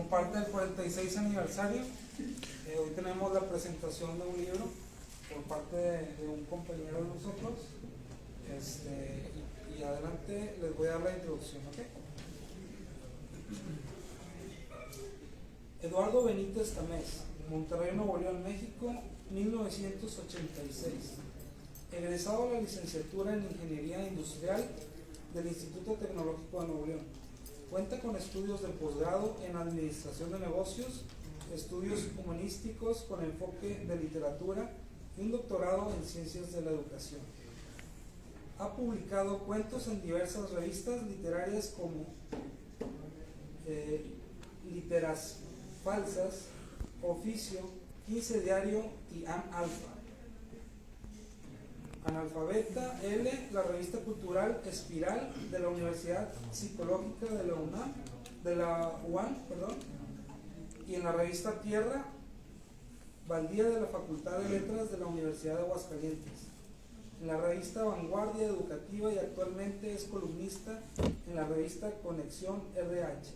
como parte del 46 aniversario, hoy tenemos la presentación de un libro por parte de un compañero de nosotros. Y adelante les voy a dar la introducción, ¿ok? Eduardo Benítez Tamés, Monterrey, Nuevo León, México, 1986. Egresado de la licenciatura en Ingeniería Industrial del Instituto Tecnológico de Nuevo León. Cuenta con estudios de posgrado en Administración de Negocios, estudios humanísticos con enfoque de literatura y un doctorado en Ciencias de la Educación. Ha publicado cuentos en diversas revistas literarias como Literas Falsas, Oficio, 15 Diario y Alfa. Analfabeta L, la revista cultural Espiral de la Universidad Psicológica de la UAM, y en la revista Tierra Baldía de la Facultad de Letras de la Universidad de Aguascalientes. En la revista Vanguardia Educativa y actualmente es columnista en la revista Conexión RH.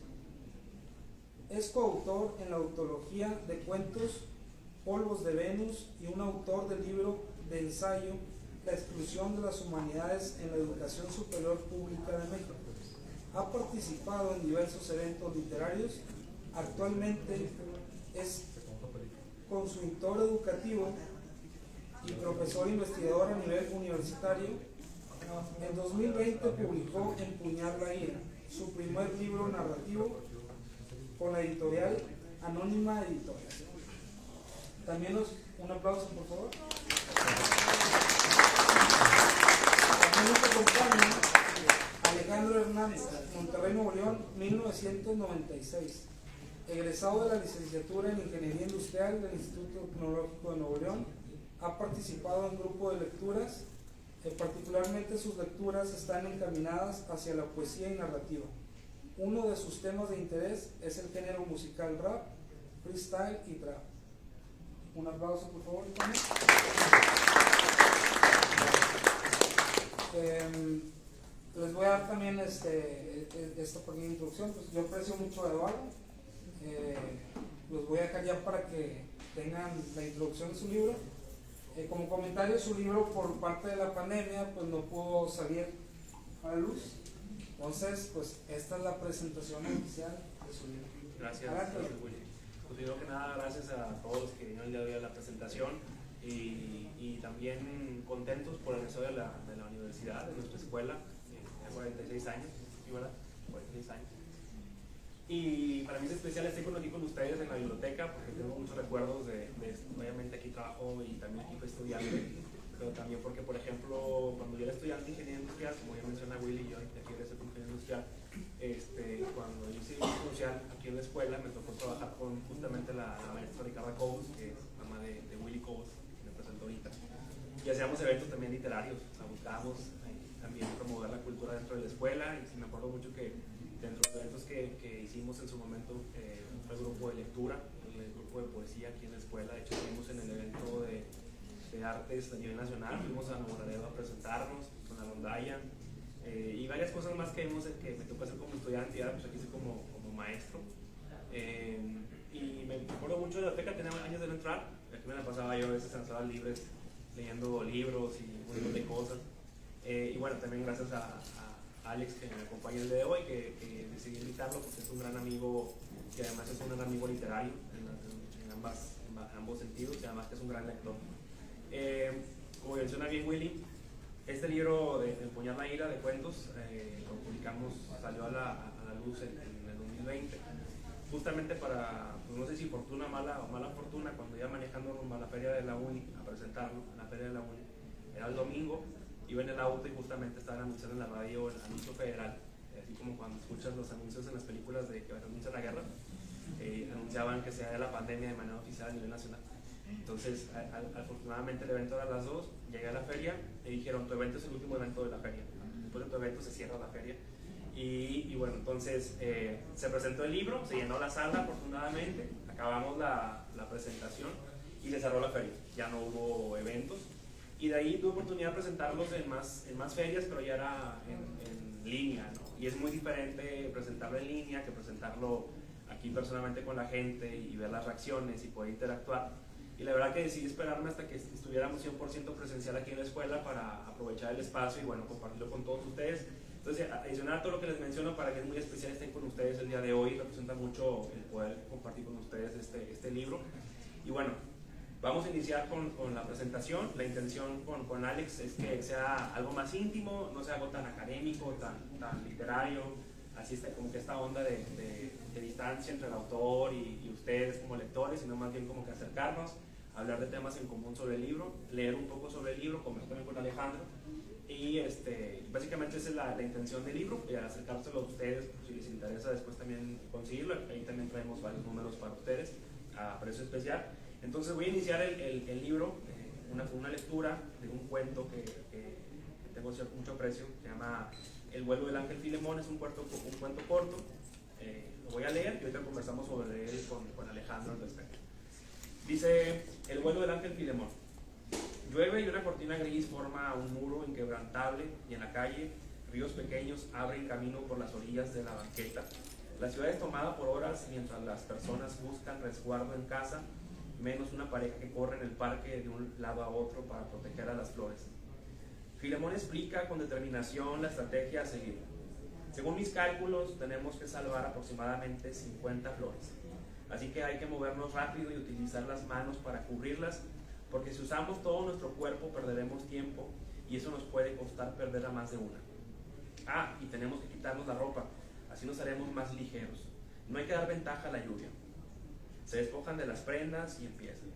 Es coautor en la antología de cuentos Polvos de Venus y un autor del libro de ensayo La exclusión de las humanidades en la educación superior pública de México. Ha participado en diversos eventos literarios. Actualmente es consultor educativo y profesor investigador a nivel universitario. En 2020 publicó Empuñar la ira, su primer libro narrativo con la editorial Anónima Editorial. También un aplauso, por favor. También nos acompaña Alejandro Hernández, Monterrey, Nuevo León, 1996. Egresado de la licenciatura en Ingeniería Industrial del Instituto Tecnológico de Nuevo León. Ha participado en grupo de lecturas, particularmente sus lecturas están encaminadas hacia la poesía y narrativa. Uno de sus temas de interés es el género musical rap, freestyle y trap. Un aplauso, por favor. Les voy a dar también esta pequeña introducción. Pues yo aprecio mucho a Eduardo. Los voy a dejar ya para que tengan la introducción de su libro. Como comentario, su libro por parte de la pandemia pues no pudo salir a la luz. Entonces, pues esta es la presentación oficial de su libro. Gracias, Willy. Pues primero que nada, gracias a todos los que vinieron el día de hoy a la presentación y también contentos por el inicio de la universidad, de nuestra escuela, 46 años, ¿sí, verdad? 46 años. Y para mí es especial estar aquí con ustedes en la biblioteca porque tengo muchos recuerdos de obviamente aquí trabajo y también aquí fui estudiante, pero también porque, por ejemplo, cuando yo era estudiante de Ingeniería Industrial, como ya menciona Willy, yo aquí egresé por Ingeniería Industrial, cuando yo hice Ingeniería Industrial aquí en la escuela me tocó trabajar con justamente la maestra Ricarda Cous, que es mamá de Willy Cous, que me presentó ahorita, y hacíamos eventos también literarios, o sea, buscábamos también promover la cultura dentro de la escuela, y me acuerdo mucho que dentro de los eventos que hicimos en su momento fue el grupo de lectura, el grupo de poesía aquí en la escuela. De hecho, estuvimos en el evento de artes a nivel nacional, fuimos a Nuevo Laredo a presentarnos con la rondalla y varias cosas más que vimos que me tocó hacer como estudiante y ahora pues aquí estoy como maestro. Y me acuerdo mucho de la biblioteca, tenía años de no entrar, aquí me la pasaba yo a veces en las horas libres leyendo libros y un montón de cosas. Y bueno, también gracias a Alex, que me acompaña el día de hoy, que decidí invitarlo porque es un gran amigo, que además es un gran amigo literario en ambos sentidos, y además que es un gran lector. Como menciona bien Willy, este libro de Empuñar la ira de cuentos lo publicamos, salió a la luz en el 2020, justamente para, pues no sé si fortuna mala o mala fortuna, cuando iba manejando rumbo a la feria de la Uni a presentarlo, a la feria de la Uni, era el domingo. Iba en el auto y justamente estaban anunciando en la radio el anuncio federal, así como cuando escuchas los anuncios en las películas de que anuncian la guerra, anunciaban que se haría la pandemia de manera oficial a nivel nacional. Entonces, afortunadamente el evento era a las 2, llegué a la feria y dijeron, tu evento es el último evento de la feria, después de tu evento se cierra la feria. Y bueno, entonces se presentó el libro, se llenó la sala afortunadamente, acabamos la presentación y se cerró la feria, ya no hubo eventos. Y de ahí tuve oportunidad de presentarlos en más ferias, pero ya era en línea, ¿no? Y es muy diferente presentarlo en línea que presentarlo aquí personalmente con la gente y ver las reacciones y poder interactuar. Y la verdad que decidí esperarme hasta que estuviéramos 100% presencial aquí en la escuela para aprovechar el espacio y bueno, compartirlo con todos ustedes. Entonces, adicional a todo lo que les menciono, para que es muy especial estén con ustedes el día de hoy, representa mucho el poder compartir con ustedes este libro. Y bueno, vamos a iniciar con la presentación. La intención con Alex es que sea algo más íntimo, no sea algo tan académico, tan literario, así está como que esta onda de distancia entre el autor y ustedes como lectores, sino más bien como que acercarnos, hablar de temas en común sobre el libro, leer un poco sobre el libro, como también con Alejandro, y básicamente esa es la intención del libro, y acercárselo a ustedes, si les interesa después también conseguirlo. Ahí también traemos varios números para ustedes a precio especial. Entonces voy a iniciar el libro, una lectura de un cuento que tengo mucho aprecio, se llama El vuelo del ángel Filemón. Es un cuento corto, lo voy a leer y ahorita conversamos sobre él con Alejandro al respecto. Dice: El vuelo del ángel Filemón. Llueve y una cortina gris forma un muro inquebrantable, y en la calle ríos pequeños abren camino por las orillas de la banqueta. La ciudad es tomada por horas mientras las personas buscan resguardo en casa, menos una pareja que corre en el parque de un lado a otro para proteger a las flores. Filemón explica con determinación la estrategia a seguir. Según mis cálculos, tenemos que salvar aproximadamente 50 flores. Así que hay que movernos rápido y utilizar las manos para cubrirlas, porque si usamos todo nuestro cuerpo perderemos tiempo y eso nos puede costar perder a más de una. Ah, y tenemos que quitarnos la ropa, así nos haremos más ligeros. No hay que dar ventaja a la lluvia. Se despojan de las prendas y empiezan.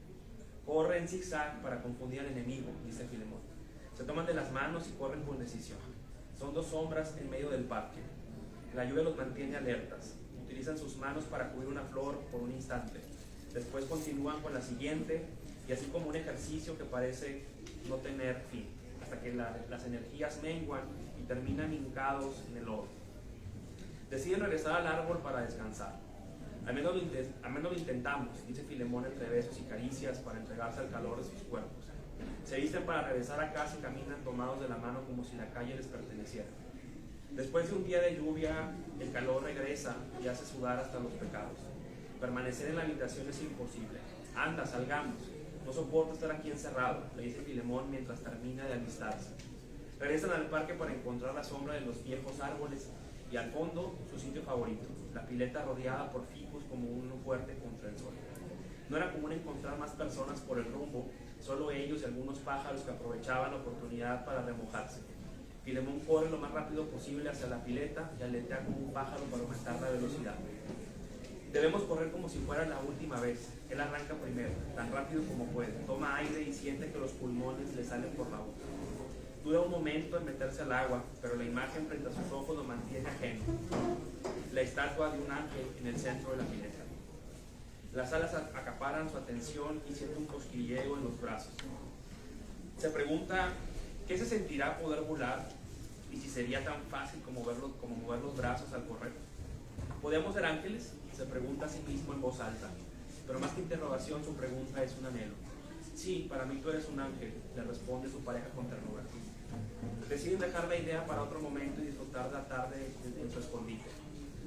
Corre en zigzag para confundir al enemigo, dice Filemón. Se toman de las manos y corren con decisión. Son dos sombras en medio del parque. La lluvia los mantiene alertas. Utilizan sus manos para cubrir una flor por un instante. Después continúan con la siguiente, y así como un ejercicio que parece no tener fin, hasta que las energías menguan y terminan hincados en el lodo. Deciden regresar al árbol para descansar. Al menos lo intentamos, dice Filemón entre besos y caricias, para entregarse al calor de sus cuerpos. Se visten para regresar a casa y caminan tomados de la mano como si la calle les perteneciera. Después de un día de lluvia, el calor regresa y hace sudar hasta los pecados. Permanecer en la habitación es imposible. Anda, salgamos. No soporto estar aquí encerrado, le dice Filemón mientras termina de alistarse. Regresan al parque para encontrar la sombra de los viejos árboles y al fondo su sitio favorito, la pileta rodeada por ficus como un fuerte contra el sol. No era común encontrar más personas por el rumbo, solo ellos y algunos pájaros que aprovechaban la oportunidad para remojarse. Filemón corre lo más rápido posible hacia la pileta y aletea como un pájaro para aumentar la velocidad. Debemos correr como si fuera la última vez. Él arranca primero, tan rápido como puede. Toma aire y siente que los pulmones le salen por la boca. Dura un momento en meterse al agua, pero la imagen frente a sus ojos lo mantiene ajeno. La estatua de un ángel en el centro de la pileta. Las alas acaparan su atención y siente un cosquilleo en los brazos. Se pregunta qué se sentirá poder volar y si sería tan fácil como mover los brazos al correr. ¿Podemos ser ángeles? Se pregunta a sí mismo en voz alta, pero más que interrogación, su pregunta es un anhelo. Sí, para mí tú eres un ángel, le responde su pareja con ternura. Deciden dejar la idea para otro momento y disfrutar de la tarde en su escondite.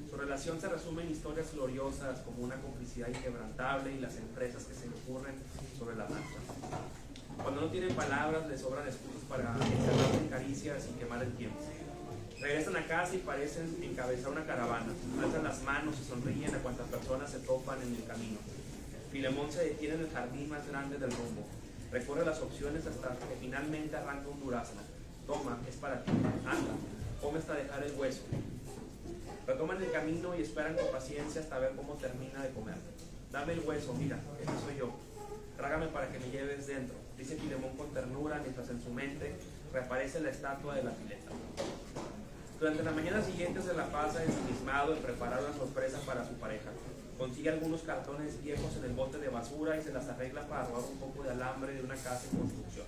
Su relación se resume en historias gloriosas como una complicidad inquebrantable y las empresas que se le ocurren sobre la marcha. Cuando no tienen palabras, les sobran excusas para encerrarse en caricias y quemar el tiempo. Regresan a casa y parecen encabezar una caravana. Alzan las manos y sonríen a cuantas personas se topan en el camino. Filemón se detiene en el jardín más grande del rumbo. Recorre las opciones hasta que finalmente arranca un durazno. Toma, es para ti. Anda, come hasta dejar el hueso. Retoman el camino y esperan con paciencia hasta ver cómo termina de comer. Dame el hueso, mira, ese soy yo. Trágame para que me lleves dentro, dice Filemón con ternura mientras en su mente reaparece la estatua de la pileta. Durante la mañana siguiente se la pasa ensimismado en preparar una sorpresa para su pareja. Consigue algunos cartones viejos en el bote de basura y se las arregla para robar un poco de alambre de una casa en construcción.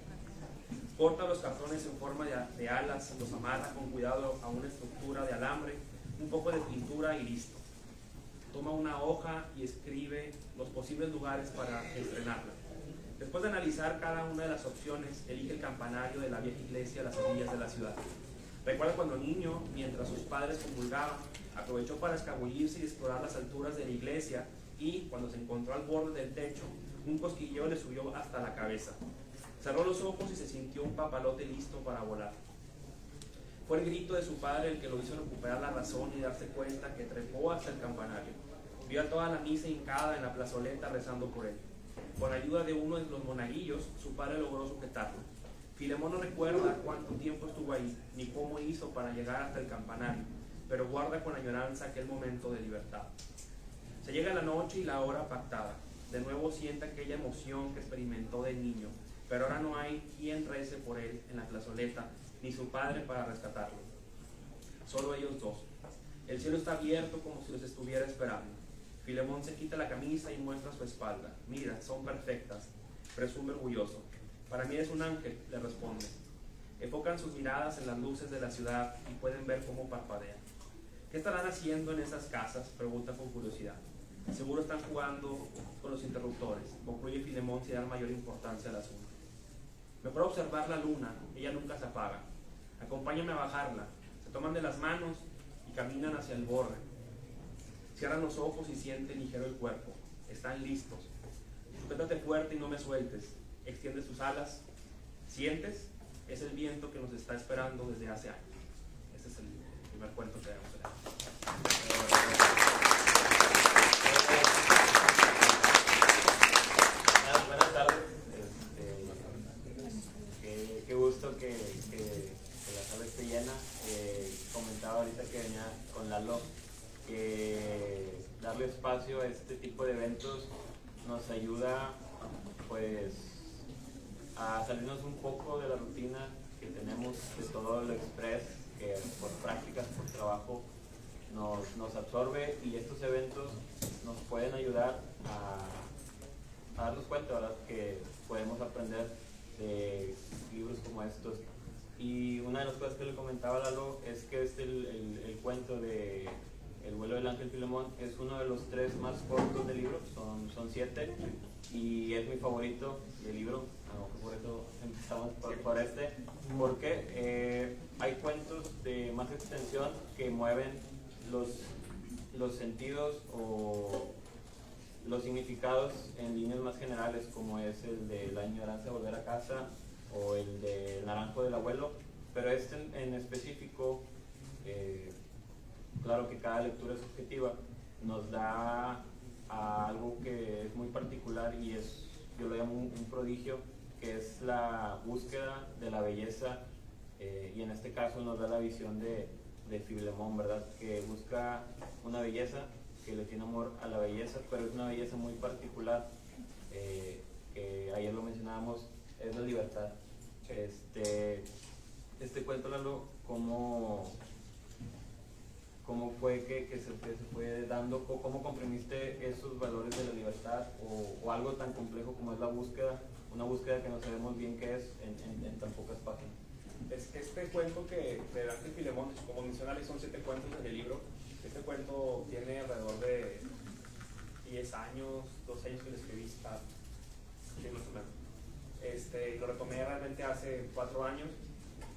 Corta los cartones en forma de alas, los amarra con cuidado a una estructura de alambre, un poco de pintura y listo. Toma una hoja y escribe los posibles lugares para estrenarla. Después de analizar cada una de las opciones, elige el campanario de la vieja iglesia a las orillas de la ciudad. Recuerda cuando niño, mientras sus padres comulgaban, aprovechó para escabullirse y explorar las alturas de la iglesia y, cuando se encontró al borde del techo, un cosquilleo le subió hasta la cabeza. Cerró los ojos y se sintió un papalote listo para volar. Fue el grito de su padre el que lo hizo recuperar la razón y darse cuenta que trepó hasta el campanario. Vio a toda la misa hincada en la plazoleta rezando por él. Con ayuda de uno de los monaguillos, su padre logró sujetarlo. Filemón no recuerda cuánto tiempo estuvo ahí, ni cómo hizo para llegar hasta el campanario, pero guarda con añoranza aquel momento de libertad. Se llega la noche y la hora pactada. De nuevo siente aquella emoción que experimentó de niño, pero ahora no hay quien rece por él en la plazoleta, ni su padre para rescatarlo. Solo ellos dos. El cielo está abierto como si los estuviera esperando. Filemón se quita la camisa y muestra su espalda. Mira, son perfectas, presume orgulloso. Para mí es un ángel, le responde. Enfocan sus miradas en las luces de la ciudad y pueden ver cómo parpadean. ¿Qué estarán haciendo en esas casas?, pregunta con curiosidad. Seguro están jugando con los interruptores, concluye Filemón sin dar mayor importancia al asunto. Mejor observar la luna, ella nunca se apaga. Acompáñame a bajarla. Se toman de las manos y caminan hacia el borde. Cierran los ojos y sienten ligero el cuerpo. Están listos. Sujétate fuerte y no me sueltes. Extiende sus alas. ¿Sientes? Es el viento que nos está esperando desde hace años. Ese es el primer cuento que debemos leer. Buenas tardes. Qué gusto que la sala esté llena. Comentaba ahorita que venía con Lalo que darle espacio a este tipo de eventos nos ayuda pues a salirnos un poco de la rutina que tenemos de todo lo express, que por prácticas, por trabajo nos absorbe, y estos eventos nos pueden ayudar a darnos cuenta, ¿verdad?, que podemos aprender de libros como estos. Y una de las cosas que le comentaba a Lalo es que el cuento de El vuelo del ángel Filemón es uno de los 3 más cortos del libro, son 7, y es mi favorito del libro. Por eso empezamos por este, porque hay cuentos de más extensión que mueven los sentidos o los significados en líneas más generales, como es el de La añoranza de volver a casa o el de El naranjo del abuelo, pero este en específico, claro que cada lectura es subjetiva, nos da a algo que es muy particular y yo lo llamo un prodigio, que es la búsqueda de la belleza, y en este caso nos da la visión de Filemón, ¿verdad?, que busca una belleza, que le tiene amor a la belleza, pero es una belleza muy particular, que ayer lo mencionábamos, es la libertad. Este cuento, Lalo, ¿cómo fue que se fue dando, cómo comprimiste esos valores de la libertad o algo tan complejo como es la búsqueda, una búsqueda que no sabemos bien qué es en tan pocas páginas? Este cuento que de Ángel Filemón, como menciona Alex, son 7 cuentos en el libro. Este cuento tiene alrededor de 10 años, 12 años que lo escribí, sí, más o menos. Lo retomé realmente hace 4 años,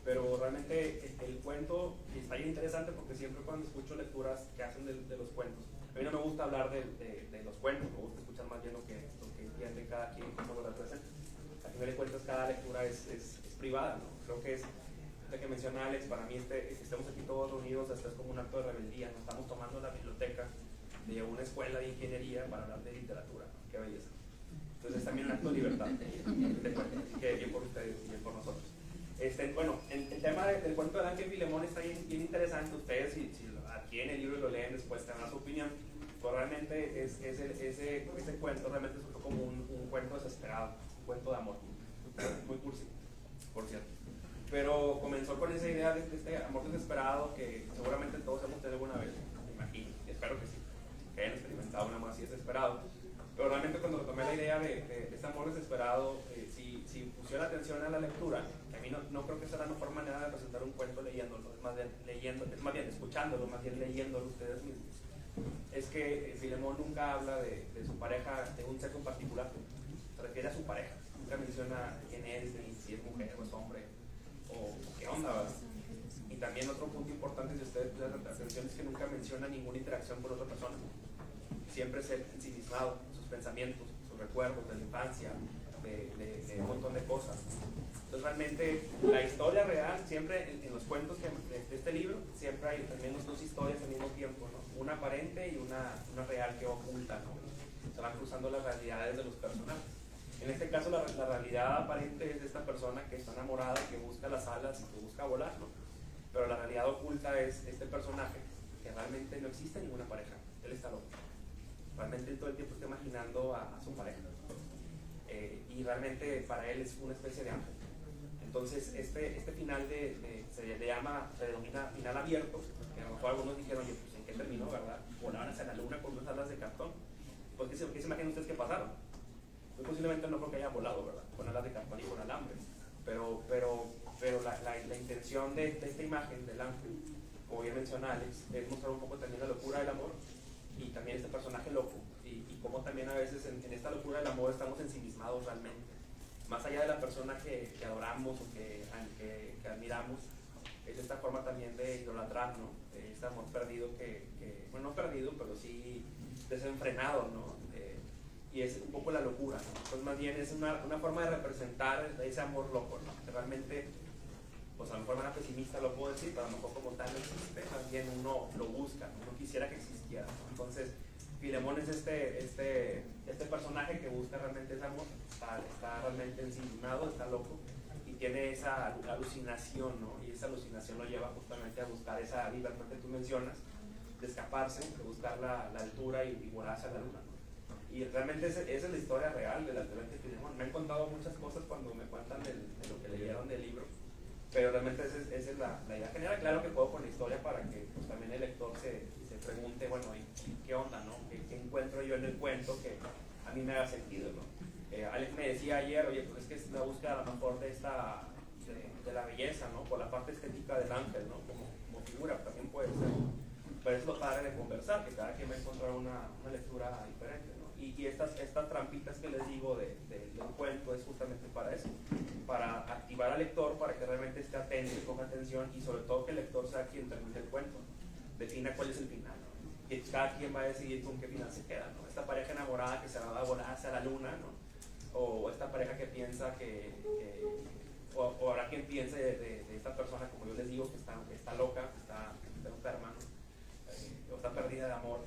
pero realmente el cuento está bien interesante porque siempre cuando escucho lecturas que hacen de los cuentos, a mí no me gusta hablar de los cuentos, me gusta escuchar más bien lo que entiende cada quien, cómo lo representa. Al final de cuentas, cada lectura es privada, ¿no? Creo que es lo que menciona Alex. Para mí que estemos aquí todos reunidos hasta es como un acto de rebeldía. Nos estamos tomando la biblioteca de una escuela de ingeniería para hablar de literatura, ¿no? Qué belleza. Entonces es también un acto de libertad, que bien por ustedes y bien por nosotros. Bueno, el tema del cuento de Ángel Filemón está bien interesante. Ustedes, si adquieren el libro y lo leen después, tendrán su opinión. Pero realmente ese cuento realmente es como un cuento desesperado, un cuento de amor, muy cursi, por cierto. Pero comenzó con esa idea de este amor desesperado que seguramente todos hemos tenido alguna vez, me imagino, y espero que sí, que hayan experimentado un amor así desesperado. Pero realmente cuando retomé la idea de este amor desesperado, si pusiera atención a la lectura, a mí no creo que sea la mejor manera de presentar un cuento leyéndolo, es más bien escuchándolo, más bien leyéndolo ustedes mismos. Es que Filemón nunca habla de su pareja, de un sexo en particular, se refiere a su pareja, nunca menciona quién es, si es mujer o es hombre, o qué onda, ¿verdad? Y también otro punto importante, si ustedes prestan atención, es que nunca menciona ninguna interacción con otra persona. Siempre es ensimismado, sus pensamientos, sus recuerdos de la infancia, de un montón de cosas. Entonces realmente la historia real, siempre en los cuentos de este libro, siempre hay también dos historias al mismo tiempo, ¿no? Una aparente y una real que oculta, ¿no? Se van cruzando las realidades de los personajes. En este caso la realidad aparente es de esta persona que está enamorada, que busca las alas y que busca volar, ¿no? Pero la realidad oculta es este personaje que realmente no existe ninguna pareja, él está loco. Realmente él todo el tiempo está imaginando a su pareja. Y realmente para él es una especie de ángel. Entonces este final se denomina final abierto, que a lo mejor algunos dijeron, oye, pues ¿en qué terminó, verdad? Volaron hacia la luna con unas alas de cartón. Pues ¿qué se imaginan ustedes que pasaron? Muy posiblemente no porque haya volado, ¿verdad? Con alas de cartón y con alambre. Pero la intención de esta imagen del ángel, como bien menciona Alex, es mostrar un poco también la locura del amor y también este personaje loco. Y cómo también a veces en esta locura del amor estamos ensimismados realmente. Más allá de la persona que adoramos o que admiramos, es esta forma también de idolatrar, ¿no? Este amor perdido bueno, no perdido, pero sí desenfrenado, ¿no? Y es un poco la locura, ¿no? Entonces más bien es una forma de representar ese amor loco, ¿no? Que realmente, pues a lo mejor de manera pesimista lo puedo decir, pero a lo mejor como tal no existe, más bien uno lo busca, uno quisiera que existiera, ¿no? Entonces Filemón es este personaje que busca realmente ese amor, está realmente ensimismado, está loco y tiene esa alucinación, ¿no? Y esa alucinación lo lleva justamente a buscar esa libertad que tú mencionas, de escaparse, de buscar la altura y volar hacia la luna, ¿no? Y realmente esa es la historia real del atleta Filemón. Me han contado muchas cosas cuando me cuentan de lo que leyeron del libro, pero realmente esa es la idea general. Claro que puedo con la historia para que pues, también el lector se pregunte, bueno, ¿y qué onda, no? ¿Qué encuentro yo en el cuento que a mí me haga sentido, no? Alex me decía ayer, oye, pues es que es la búsqueda a lo mejor de la belleza, ¿no? Por la parte estética del ángel, ¿no? Como figura, también puede ser. Pero es lo padre de conversar, que cada quien va a encontrar una lectura diferente, ¿no? Y estas trampitas que les digo del cuento es justamente para eso, para activar al lector, para que realmente esté atento y ponga atención, y sobre todo que el lector sea quien termine el cuento, defina cuál es el final, ¿no? Y cada quien va a decidir con qué final se queda, ¿no? Esta pareja enamorada que se va a volar hacia la luna, ¿no? O esta pareja que piensa o habrá quien piense de esta persona, como yo les digo, que está loca, que está enferma, ¿no? O está perdida de amor,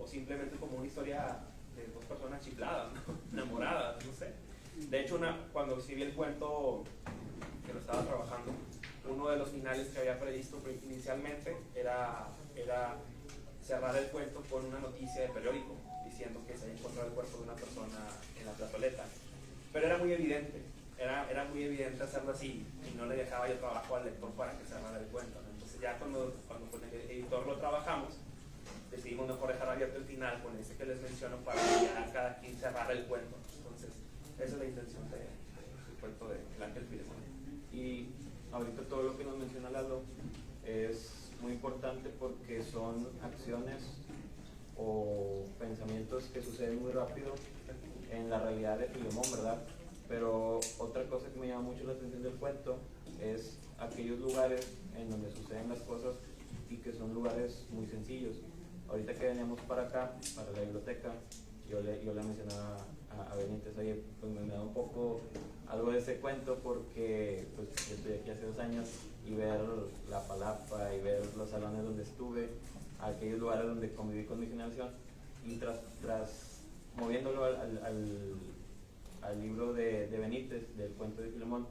o simplemente como una historia de dos personas chifladas, ¿no? Enamoradas, no sé. De hecho, cuando escribí el cuento que lo estaba trabajando, uno de los finales que había previsto inicialmente era cerrar el cuento con una noticia de periódico diciendo que se había encontrado el cuerpo de una persona en la plazoleta, pero era muy evidente hacerlo así y no le dejaba yo trabajo al lector para que cerrara el cuento, ¿no? Entonces ya cuando con el editor lo trabajamos, decidimos mejor dejar abierto el final con ese que les menciono para que ya cada quien cerrara el cuento. Entonces esa es la intención del cuento de El Ángel Filemón. Y ahorita todo lo que nos menciona Lalo es muy importante porque son acciones o pensamientos que suceden muy rápido en la realidad de Filemón, ¿verdad? Pero otra cosa que me llama mucho la atención del cuento es aquellos lugares en donde suceden las cosas y que son lugares muy sencillos. Ahorita que veníamos para acá, para la biblioteca, yo le mencionaba a Benítez, oye, pues me da un poco algo de ese cuento porque pues, yo estoy aquí hace 2 años y ver la palapa y ver los salones donde estuve, aquellos lugares donde conviví con mi generación, y tras moviéndolo al libro de Benítez, del cuento de Filemón,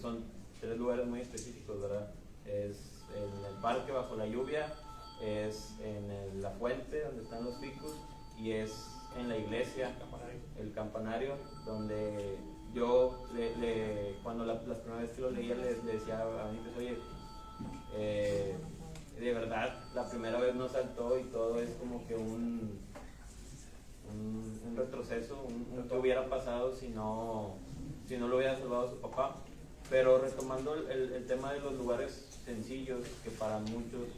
son 3 lugares muy específicos, ¿verdad? Es en el parque bajo la lluvia, es en la fuente donde están los ficus y es en la iglesia, el campanario, donde yo cuando la primera vez que lo leía le decía a Benítez, oye, de verdad la primera vez no saltó y todo es como que un retroceso, un que hubiera pasado si no lo hubiera salvado su papá. Pero retomando el tema de los lugares sencillos, que para muchos,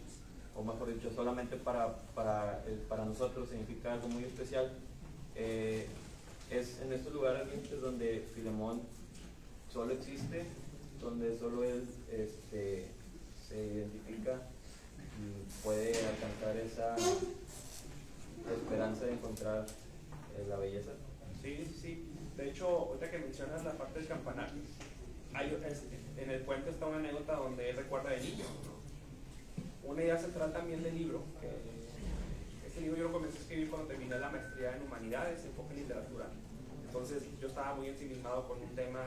o mejor dicho, solamente para nosotros significa algo muy especial, es en estos lugares donde Filemón solo existe, donde solo él se identifica y puede alcanzar esa esperanza de encontrar la belleza. Sí, sí. De hecho, ahorita que mencionas la parte del campanario, en el cuento está una anécdota donde él recuerda de niño, ¿no? Una idea central también del libro, este libro yo lo comencé a escribir cuando terminé la maestría en Humanidades, enfoque en literatura. Entonces yo estaba muy ensimismado con un tema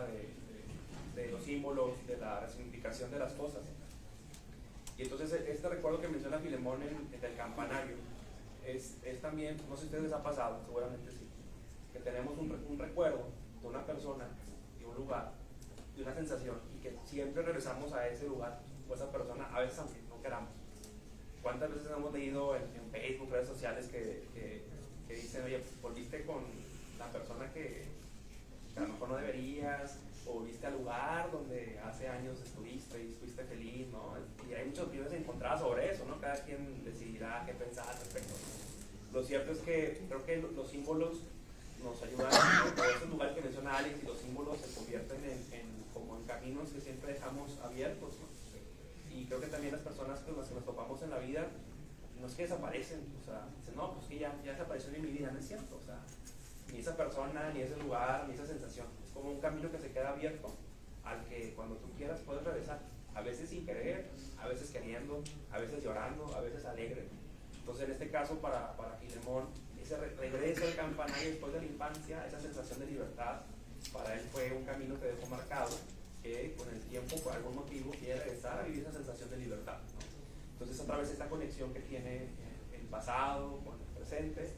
de los símbolos, de la resignificación de las cosas. Y entonces este recuerdo que menciona Filemón en el campanario es también, no sé si a ustedes les ha pasado, seguramente sí, que tenemos un recuerdo de una persona, de un lugar, de una sensación, y que siempre regresamos a ese lugar o a esa persona, a veces aunque no queramos. ¿Cuántas veces hemos leído en Facebook, redes sociales, que dicen, oye, volviste con la persona que a lo mejor no deberías, o volviste al lugar donde hace años estuviste y fuiste feliz, ¿no? Y hay muchas opiniones encontradas sobre eso, ¿no? Cada quien decidirá qué pensar al respecto. Lo cierto es que creo que los símbolos nos ayudan, o esos lugares que menciona Alex, y los símbolos se convierten como en caminos que siempre dejamos abiertos, ¿no? Y creo que también las personas con las que nos topamos en la vida no es que desaparecen, o sea, dicen, no, pues que ya desapareció en mi vida, no es cierto, o sea, ni esa persona, ni ese lugar, ni esa sensación, es como un camino que se queda abierto al que cuando tú quieras puedes regresar, a veces sin querer, a veces queriendo, a veces llorando, a veces alegre. Entonces en este caso para Filemón, ese regreso al campanario después de la infancia, esa sensación de libertad, para él fue un camino que dejó marcado, que con el tiempo, por algún motivo, quiere regresar a vivir esa sensación de libertad, ¿no? Entonces otra vez esta conexión que tiene el pasado con el presente,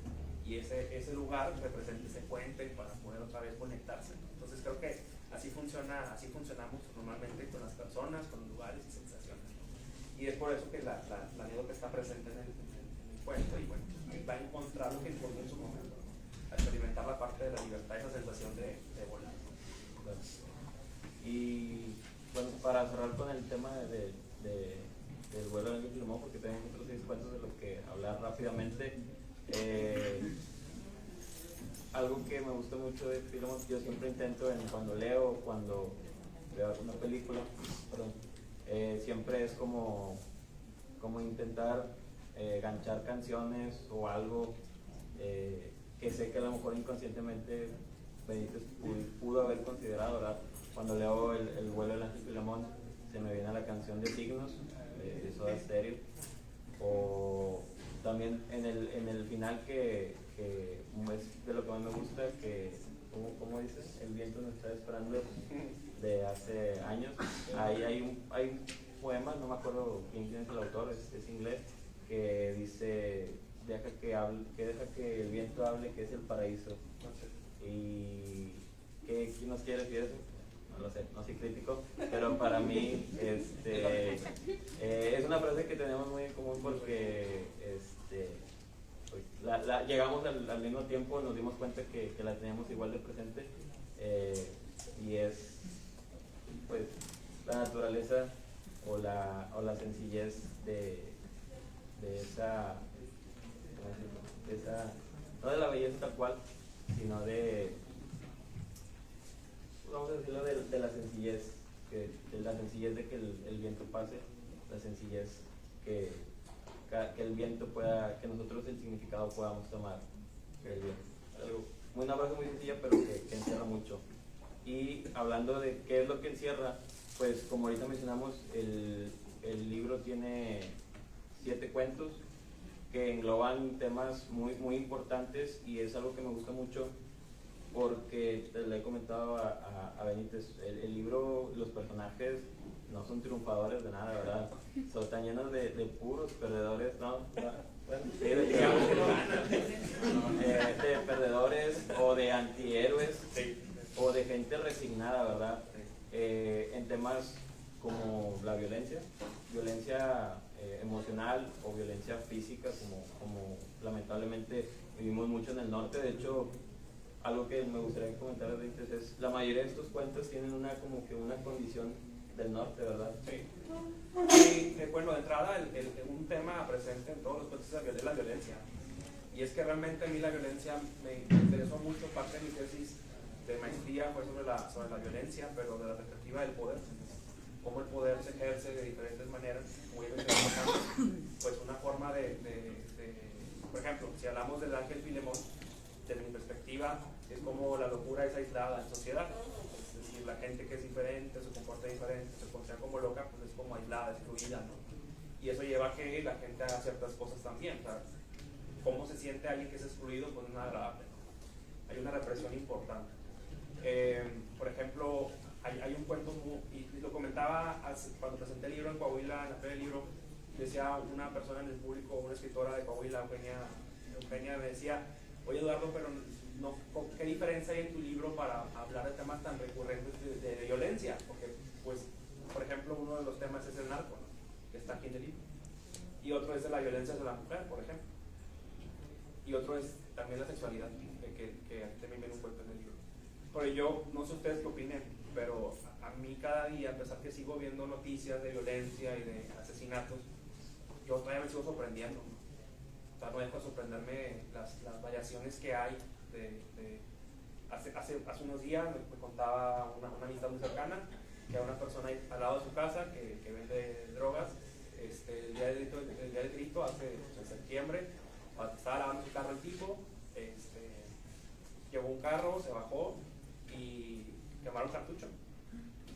y ese lugar representa ese puente para poder otra vez conectarse, ¿no? Entonces creo que así funcionamos normalmente con las personas, con los lugares y sensaciones, ¿no? Y es por eso que la anécdota está presente en el cuento, y bueno, ahí va a encontrar lo que encontró en su momento, ¿no? A experimentar la parte de la libertad, esa sensación de volar, ¿no? Y bueno, para cerrar con el tema del vuelo del Filemón, porque tengo otros 6 cuentos de los que hablar rápidamente. Algo que me gusta mucho de Filemón, yo siempre intento cuando leo alguna película, siempre es como intentar ganchar canciones o algo que sé que a lo mejor inconscientemente Benítez pudo haber considerado, ¿verdad? Cuando leo el vuelo del ángel Filemón, se me viene la canción de Signos de Soda Stereo, o también en el final que es de lo que más me gusta, que ¿cómo dices? El viento nos está esperando, de hace años. Ahí hay un poema, no me acuerdo quién es el autor, es inglés, que dice, deja que el viento hable, que es el paraíso. ¿Y qué nos quiere decir eso? No lo sé, no soy crítico, pero para mí es una frase que tenemos muy en común, porque pues, llegamos al mismo tiempo, nos dimos cuenta que la tenemos igual de presente, y es pues la naturaleza o la sencillez de esa, no de la belleza tal cual, sino vamos a decirlo, de la sencillez, de la sencillez de que el viento pase, la sencillez que el viento pueda, que nosotros el significado podamos tomar el viento. Una frase muy sencilla, pero que encierra mucho. Y hablando de qué es lo que encierra, pues como ahorita mencionamos, el libro tiene 7 cuentos que engloban temas muy, muy importantes, y es algo que me gusta mucho porque le he comentado a Benítez, el libro, los personajes no son triunfadores de nada, ¿verdad? Están llenos de puros perdedores, ¿no? Bueno, sí, digamos que no. De perdedores o de antihéroes o de gente resignada, ¿verdad? En temas como la violencia emocional o violencia física, como lamentablemente vivimos mucho en el norte. De hecho, algo que me gustaría comentar es la mayoría de estos cuentos tienen como que una condición del norte, ¿verdad? Sí. Y bueno, de entrada, un tema presente en todos los cuentos es la violencia. Y es que realmente a mí la violencia me interesó mucho. Parte de mi tesis de maestría fue sobre la violencia, pero de la perspectiva del poder. cómo el poder se ejerce de diferentes maneras, como ya mencionaba, pues una forma por ejemplo, si hablamos del ángel Filemón, desde mi perspectiva, es como la locura es aislada en sociedad. Es decir, la gente que es diferente, se comporta diferente, se considera como loca, pues es como aislada, excluida, ¿no? Y eso lleva a que la gente haga ciertas cosas también. O sea, cómo se siente alguien que es excluido, pues no es agradable, ¿no? Hay una represión importante. Por ejemplo, hay un cuento, y lo comentaba cuando presenté el libro en Coahuila, en la Feria del Libro, decía una persona en el público, una escritora de Coahuila, Eugenia, me decía: oye Eduardo, pero no, ¿qué diferencia hay en tu libro para hablar de temas tan recurrentes de violencia? Porque, pues, por ejemplo, uno de los temas es el narco, ¿no?, que está aquí en el libro, y otro es de la violencia de la mujer, por ejemplo, y otro es también la sexualidad, que también viene un cuento en el libro. Pero yo, no sé ustedes qué opinen, pero a mí cada día, a pesar que sigo viendo noticias de violencia y de asesinatos, yo todavía me sigo sorprendiendo, ¿no? O sea, no dejo de sorprenderme las variaciones que hay. Hace unos días me contaba una amistad muy cercana que hay una persona ahí al lado de su casa que vende drogas. El día del grito, en septiembre, estaba lavando su carro el tipo, llegó un carro, se bajó y quemaron cartucho,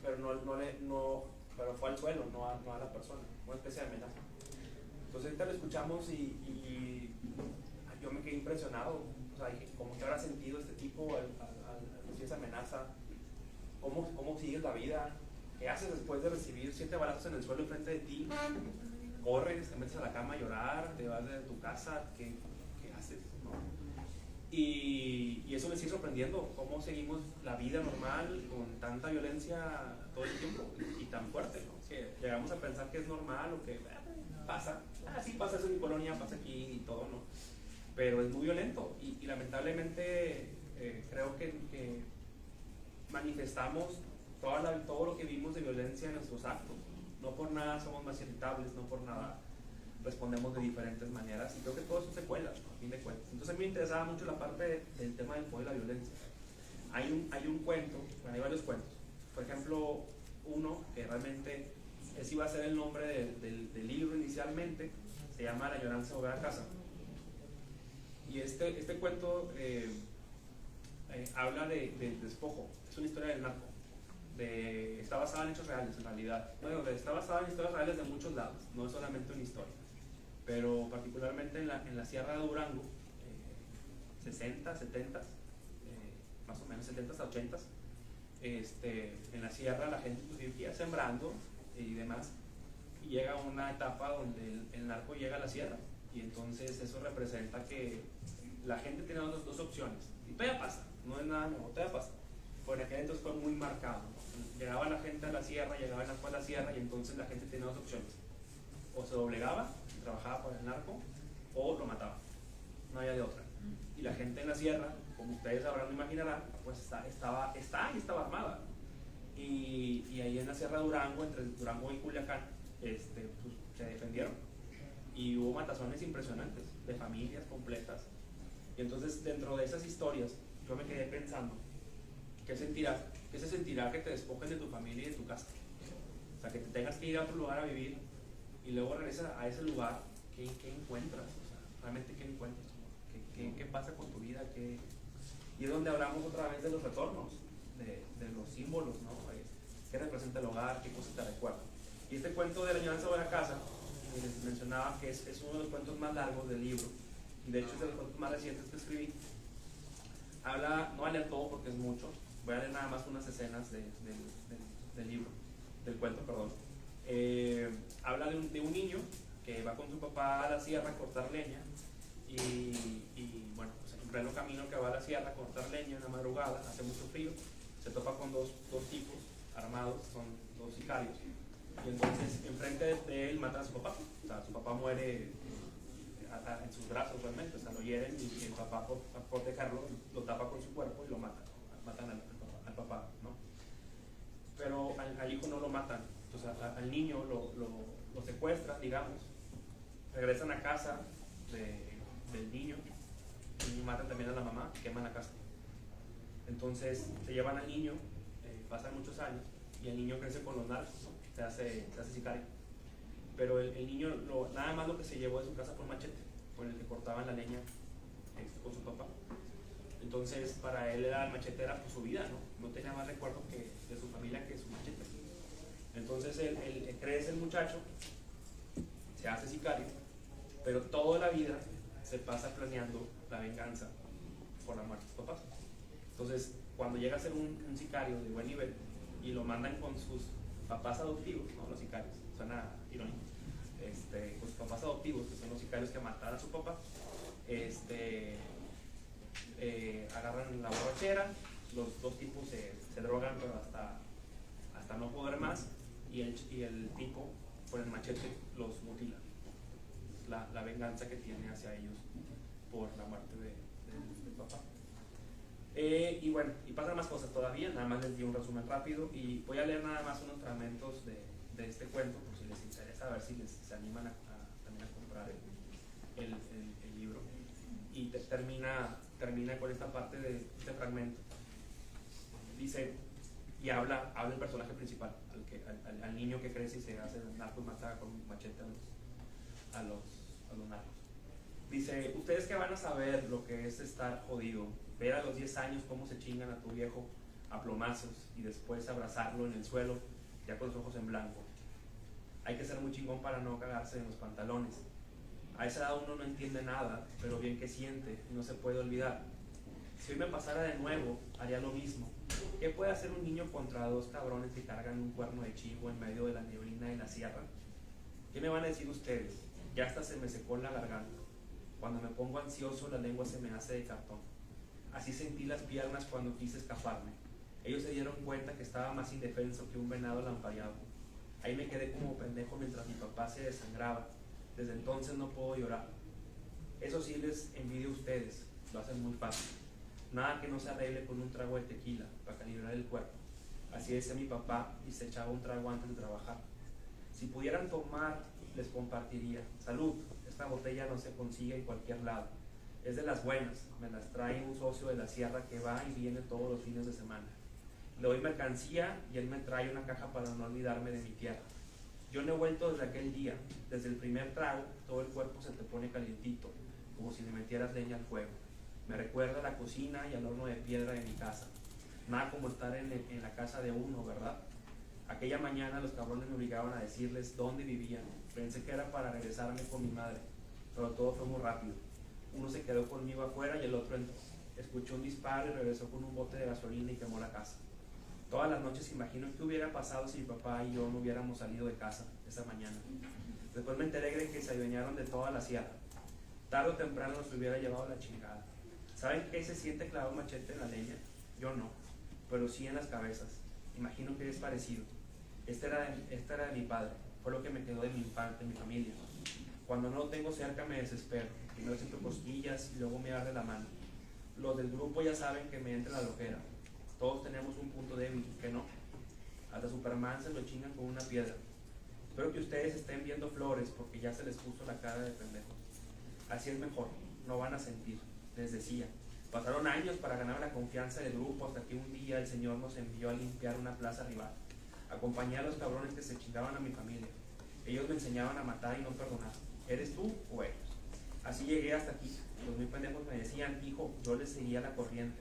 pero fue al suelo, no a la persona, una especie de amenaza. Entonces ahorita lo escuchamos y yo me quedé impresionado. O sea, dije, ¿cómo que habrá sentido este tipo al recibir esa amenaza? ¿Cómo sigues la vida? ¿Qué haces después de recibir 7 balazos en el suelo enfrente de ti? ¿Corres, te metes a la cama a llorar, te vas de tu casa? ¿Qué haces? ¿No? Y eso me sigue sorprendiendo, cómo seguimos la vida normal con tanta violencia todo el tiempo y tan fuerte, ¿no? Que llegamos a pensar que es normal o que pasa, sí pasa eso en mi colonia, pasa aquí y todo, ¿no? Pero es muy violento y lamentablemente creo que manifestamos todo lo que vimos de violencia en nuestros actos. No por nada somos más irritables, no por nada respondemos de diferentes maneras, y creo que todo eso se cuela, ¿no?, a fin de cuentas. Entonces a mí me interesaba mucho la parte del tema del poder y la violencia. Hay un cuento, bueno, hay varios cuentos. Por ejemplo, uno que realmente ese iba a ser el nombre del libro inicialmente, se llama La Añoranza de Volver a Casa. Y este cuento habla del despojo, es una historia del narco. Está basada en hechos reales, en realidad. Bueno, está basada en historias reales de muchos lados, no es solamente una historia. Pero particularmente en la Sierra de Durango, 60, 70, más o menos 70, 80, en la sierra la gente pues vivía sembrando y demás, y llega una etapa donde el narco llega a la sierra, y entonces eso representa que la gente tiene dos opciones, y todavía pasa, no es nada nuevo, todavía pasa. Por aquel entonces fue muy marcado, ¿no? Llegaba la gente a la sierra, llegaba el narco a la sierra, y entonces la gente tenía dos opciones: o se doblegaba, trabajaba por el narco, o lo mataba, no había de otra. Y la gente en la sierra, como ustedes sabrán o imaginarán, pues estaba armada. Y ahí en la Sierra de Durango, entre Durango y Culiacán, pues, se defendieron. Y hubo matazones impresionantes de familias completas. Y entonces, dentro de esas historias, yo me quedé pensando, ¿qué se sentirá que te despojen de tu familia y de tu casa? O sea, que te tengas que ir a otro lugar a vivir y luego regresas a ese lugar. ¿Qué encuentras? O sea, realmente, ¿qué encuentras? ¿Qué pasa con tu vida? Y es donde hablamos otra vez de los retornos, de los símbolos, ¿no? ¿Qué representa el hogar? ¿Qué cosas te recuerdan? Y este cuento de La Añoranza de la Casa, les mencionaba que es uno de los cuentos más largos del libro, y de hecho es de los cuentos más recientes que escribí. No voy a leer todo porque es mucho, voy a leer nada más unas escenas del libro, del cuento, perdón. Habla de un niño que va con su papá a la sierra a cortar leña, y bueno, pues en pleno camino que va a la sierra a cortar leña en la madrugada, hace mucho frío, se topa con dos tipos armados, son dos sicarios, y entonces enfrente de él matan a su papá. O sea, su papá muere en sus brazos realmente, o sea, lo hieren, y el papá, por protegerlo, lo tapa con su cuerpo y lo matan al papá, ¿no? Pero al hijo no lo matan, entonces al niño lo secuestran, digamos, regresan a casa del niño y matan también a la mamá, queman la casa. Entonces se llevan al niño, pasan muchos años, y el niño crece con los narcos, se hace sicario. Pero el niño nada más lo que se llevó de su casa fue un machete con el que cortaban la leña con su papá. Entonces para él el machete era pues, su vida, ¿no? No tenía más recuerdo de su familia que su machete. Entonces él crece el muchacho, se hace sicario, pero toda la vida se pasa planeando la venganza por la muerte de sus papás. Entonces cuando llega a ser un sicario de buen nivel y lo mandan con sus papás adoptivos, ¿no? Los sicarios, suena irónico, con sus papás adoptivos, que son los sicarios que mataron a su papá, agarran la borrachera, los dos tipos se drogan pero hasta no poder más, y el tipo con el machete los mutila. La venganza que tiene hacia ellos por la muerte del papá. Y bueno, y pasan más cosas todavía, nada más les di un resumen rápido y voy a leer nada más unos fragmentos de este cuento por si les interesa, a ver si se animan también a comprar el libro. Y termina con esta parte de este fragmento. Dice, y habla el personaje principal, al niño que crece y se hace narco y mata con machete a los narcos. Dice, ustedes que van a saber lo que es estar jodido, ver a los 10 años cómo se chingan a tu viejo a plomazos y después abrazarlo en el suelo ya con los ojos en blanco. Hay que ser muy chingón para no cagarse en los pantalones. A esa edad uno no entiende nada, pero bien que siente y no se puede olvidar. Si hoy me pasara de nuevo, haría lo mismo. ¿Qué puede hacer un niño contra dos cabrones que cargan un cuerno de chivo en medio de la neblina y la sierra? ¿Qué me van a decir ustedes? Ya hasta se me secó la garganta. Cuando me pongo ansioso, la lengua se me hace de cartón. Así sentí las piernas cuando quise escaparme. Ellos se dieron cuenta que estaba más indefenso que un venado lampareado. Ahí me quedé como pendejo mientras mi papá se desangraba. Desde entonces no puedo llorar. Eso sí les envidio a ustedes, lo hacen muy fácil. Nada que no se arregle con un trago de tequila para calibrar el cuerpo. Así decía mi papá y se echaba un trago antes de trabajar. Si pudieran tomar, les compartiría. Salud, esta botella no se consigue en cualquier lado. Es de las buenas, me las trae un socio de la sierra que va y viene todos los fines de semana. Le doy mercancía y él me trae una caja para no olvidarme de mi tierra. Yo no he vuelto desde aquel día. Desde el primer trago, todo el cuerpo se te pone calientito, como si le metieras leña al fuego. Me recuerda a la cocina y al horno de piedra de mi casa. Nada como estar en la casa de uno, ¿verdad? Aquella mañana los cabrones me obligaban a decirles dónde vivían. Pensé que era para regresarme con mi madre, pero todo fue muy rápido. Uno se quedó conmigo afuera y el otro entró. Escuchó un disparo y regresó con un bote de gasolina y quemó la casa. Todas las noches imagino qué hubiera pasado si mi papá y yo no hubiéramos salido de casa esa mañana. Después me enteré de que se adueñaron de toda la sierra. Tarde o temprano nos hubiera llevado a la chingada. ¿Saben qué se siente clavar un machete en la leña? Yo no, pero sí en las cabezas. Imagino que es parecido. Esta era de mi padre, fue lo que me quedó de mi familia. Cuando no lo tengo cerca me desespero, primero siento cosquillas y luego me arde la mano. Los del grupo ya saben que me entra la lojera. Todos tenemos un punto débil, que no. Hasta Superman se lo chingan con una piedra. Espero que ustedes estén viendo flores porque ya se les puso la cara de pendejos. Así es mejor, no van a sentir, les decía. Pasaron años para ganar la confianza del grupo hasta que un día el Señor nos envió a limpiar una plaza rival. Acompañé a los cabrones que se chingaban a mi familia. Ellos me enseñaban a matar y no perdonar. ¿Eres tú o ellos? Así llegué hasta aquí. Los muy pendejos me decían, hijo, yo les seguía la corriente.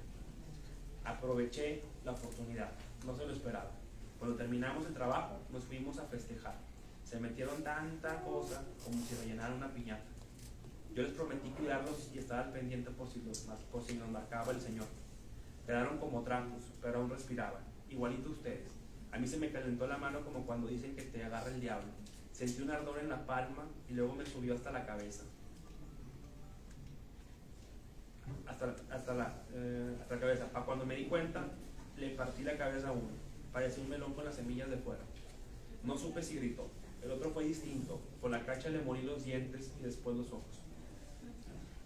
Aproveché la oportunidad, no se lo esperaba. Cuando terminamos el trabajo, nos fuimos a festejar. Se metieron tanta cosa como si rellenaran una piñata. Yo les prometí cuidarlos y estar al pendiente por si nos marcaba el Señor. Quedaron como trampos, pero aún respiraban. Igualito ustedes. A mí se me calentó la mano como cuando dicen que te agarra el diablo. Sentí un ardor en la palma y luego me subió hasta la cabeza. Hasta la cabeza. Para cuando me di cuenta, le partí la cabeza a uno. Parecía un melón con las semillas de fuera. No supe si gritó. El otro fue distinto. Con la cacha le morí los dientes y después los ojos.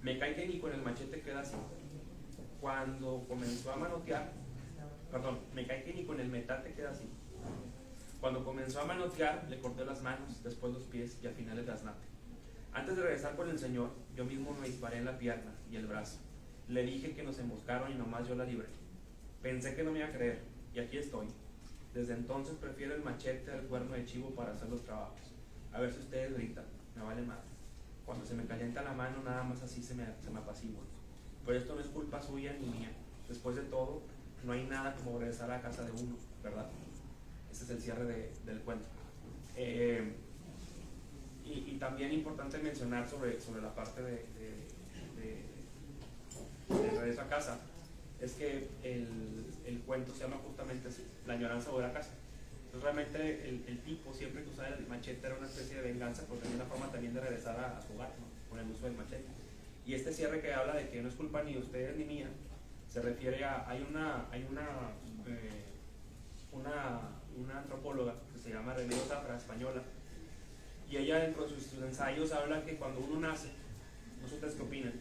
Me cae que ni con el machete queda así. Cuando comenzó a manotear, me cae que ni con el metate queda así. Cuando comenzó a manotear, le corté las manos, después los pies y al final el gaznate. Antes de regresar con el Señor, yo mismo me disparé en la pierna y el brazo. Le dije que nos emboscaron y nomás yo la libré. Pensé que no me iba a creer, y aquí estoy. Desde entonces prefiero el machete al cuerno de chivo para hacer los trabajos. A ver si ustedes gritan, me vale más. Cuando se me calienta la mano, nada más así se me apacigua. Pero esto no es culpa suya ni mía. Después de todo, no hay nada como regresar a casa de uno, ¿verdad? Ese es el cierre del cuento. Y también importante mencionar sobre la parte de regreso a casa, es que el cuento se llama justamente así, La añoranza de la casa. Entonces realmente el tipo siempre que usaba el machete era una especie de venganza, porque tenía una forma también de regresar a su hogar, ¿no? Con el uso del machete. Y este cierre que habla de que no es culpa ni de ustedes ni mía, se refiere a, hay una antropóloga que se llama René Zafra, española, y ella dentro de sus ensayos habla que cuando uno nace, no sé ustedes qué opinan,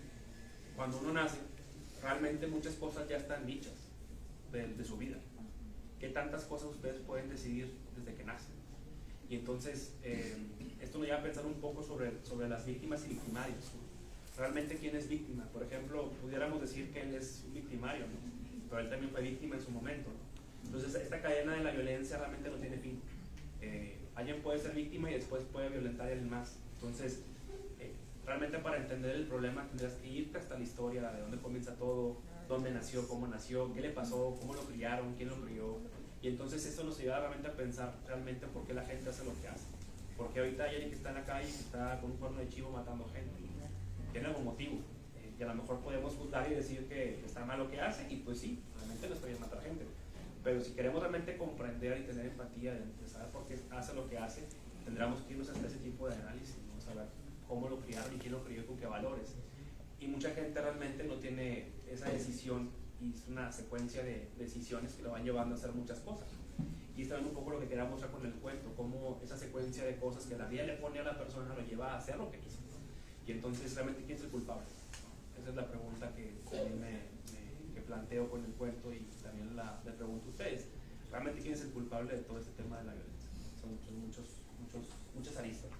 cuando uno nace, realmente muchas cosas ya están dichas de su vida. ¿Qué tantas cosas ustedes pueden decidir desde que nacen? Y entonces, esto me lleva a pensar un poco sobre las víctimas y victimarios. Realmente, ¿quién es víctima? Por ejemplo, pudiéramos decir que él es un victimario, ¿no? Pero él también fue víctima en su momento, ¿no? Entonces, esta cadena de la violencia realmente no tiene fin. Alguien puede ser víctima y después puede violentar a alguien más. Entonces, realmente para entender el problema tendrás que irte hasta la historia de dónde comienza todo, dónde nació, cómo nació, qué le pasó, cómo lo criaron, quién lo crió. Y entonces eso nos ayuda realmente a pensar realmente por qué la gente hace lo que hace. Porque ahorita hay alguien que está en la calle que está con un cuerno de chivo matando gente. Tiene algún motivo. Y a lo mejor podemos juzgar y decir que está mal lo que hace, y pues sí, realmente no está bien matar gente. Pero si queremos realmente comprender y tener empatía de saber por qué hace lo que hace, tendríamos que irnos hasta ese tipo de análisis, ¿no? Saber cómo lo criaron y quién lo crió y con qué valores. Y mucha gente realmente no tiene esa decisión, y es una secuencia de decisiones que lo van llevando a hacer muchas cosas. Y es también un poco lo que quería mostrar con el cuento, cómo esa secuencia de cosas que la vida le pone a la persona lo lleva a hacer lo que quiso. Y entonces, ¿realmente quién es el culpable? Esa es la pregunta que que planteo con el cuento, y también le pregunto a ustedes. ¿Realmente quién es el culpable de todo este tema de la violencia? Son muchas aristas.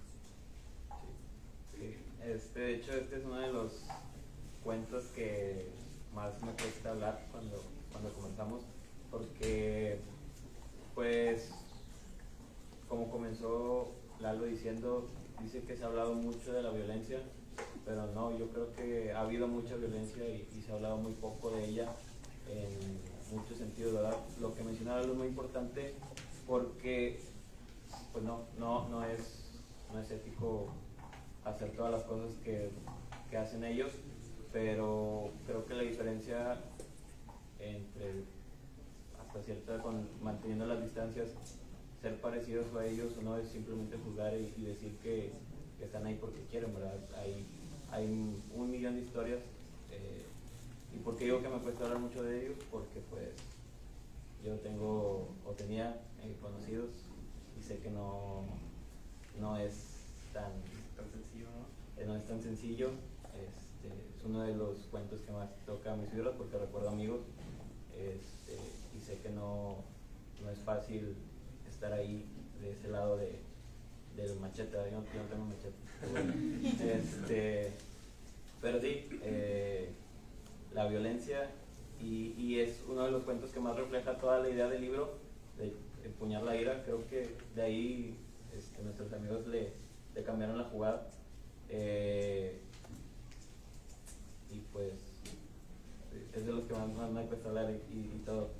Sí. De hecho, este es uno de los cuentos que más me cuesta hablar cuando comenzamos, porque pues como comenzó Lalo diciendo, dice que se ha hablado mucho de la violencia, pero no, yo creo que ha habido mucha violencia y se ha hablado muy poco de ella en muchos sentidos, ¿verdad? Lo que mencionaba es muy importante, porque pues no es ético hacer todas las cosas que hacen ellos, pero creo que la diferencia entre hasta cierta, manteniendo las distancias, ser parecidos a ellos o no, es simplemente juzgar y decir que están ahí porque quieren, ¿verdad? Hay un millón de historias, y ¿por qué digo que me cuesta hablar mucho de ellos? Porque pues yo tenía conocidos, y sé que no es tan sencillo, ¿no? No es tan sencillo. Es uno de los cuentos que más toca a mis fibras, porque recuerdo amigos, y sé que no es fácil estar ahí de ese lado del machete. Yo no tengo machete, pero sí, la violencia, y es uno de los cuentos que más refleja toda la idea del libro, de empuñar la ira. Creo que de ahí nuestros amigos le cambiaron la jugada, y pues es de los que más me cuesta hablar y todo.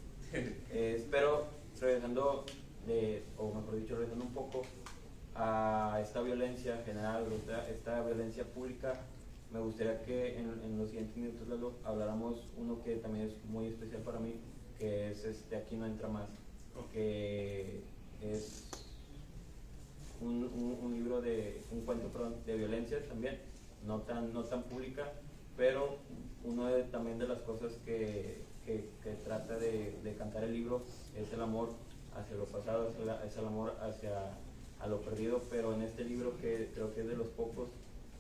Pero regresando regresando un poco a esta violencia general, esta violencia pública, me gustaría que en los siguientes minutos, Lalo, habláramos uno que también es muy especial para mí, que es Aquí no entra más, que es un libro un cuento, perdón, de violencia también, no tan pública, pero también de las cosas que trata de cantar el libro es el amor hacia lo pasado, es el amor hacia lo perdido. Pero en este libro, que creo que es de los pocos,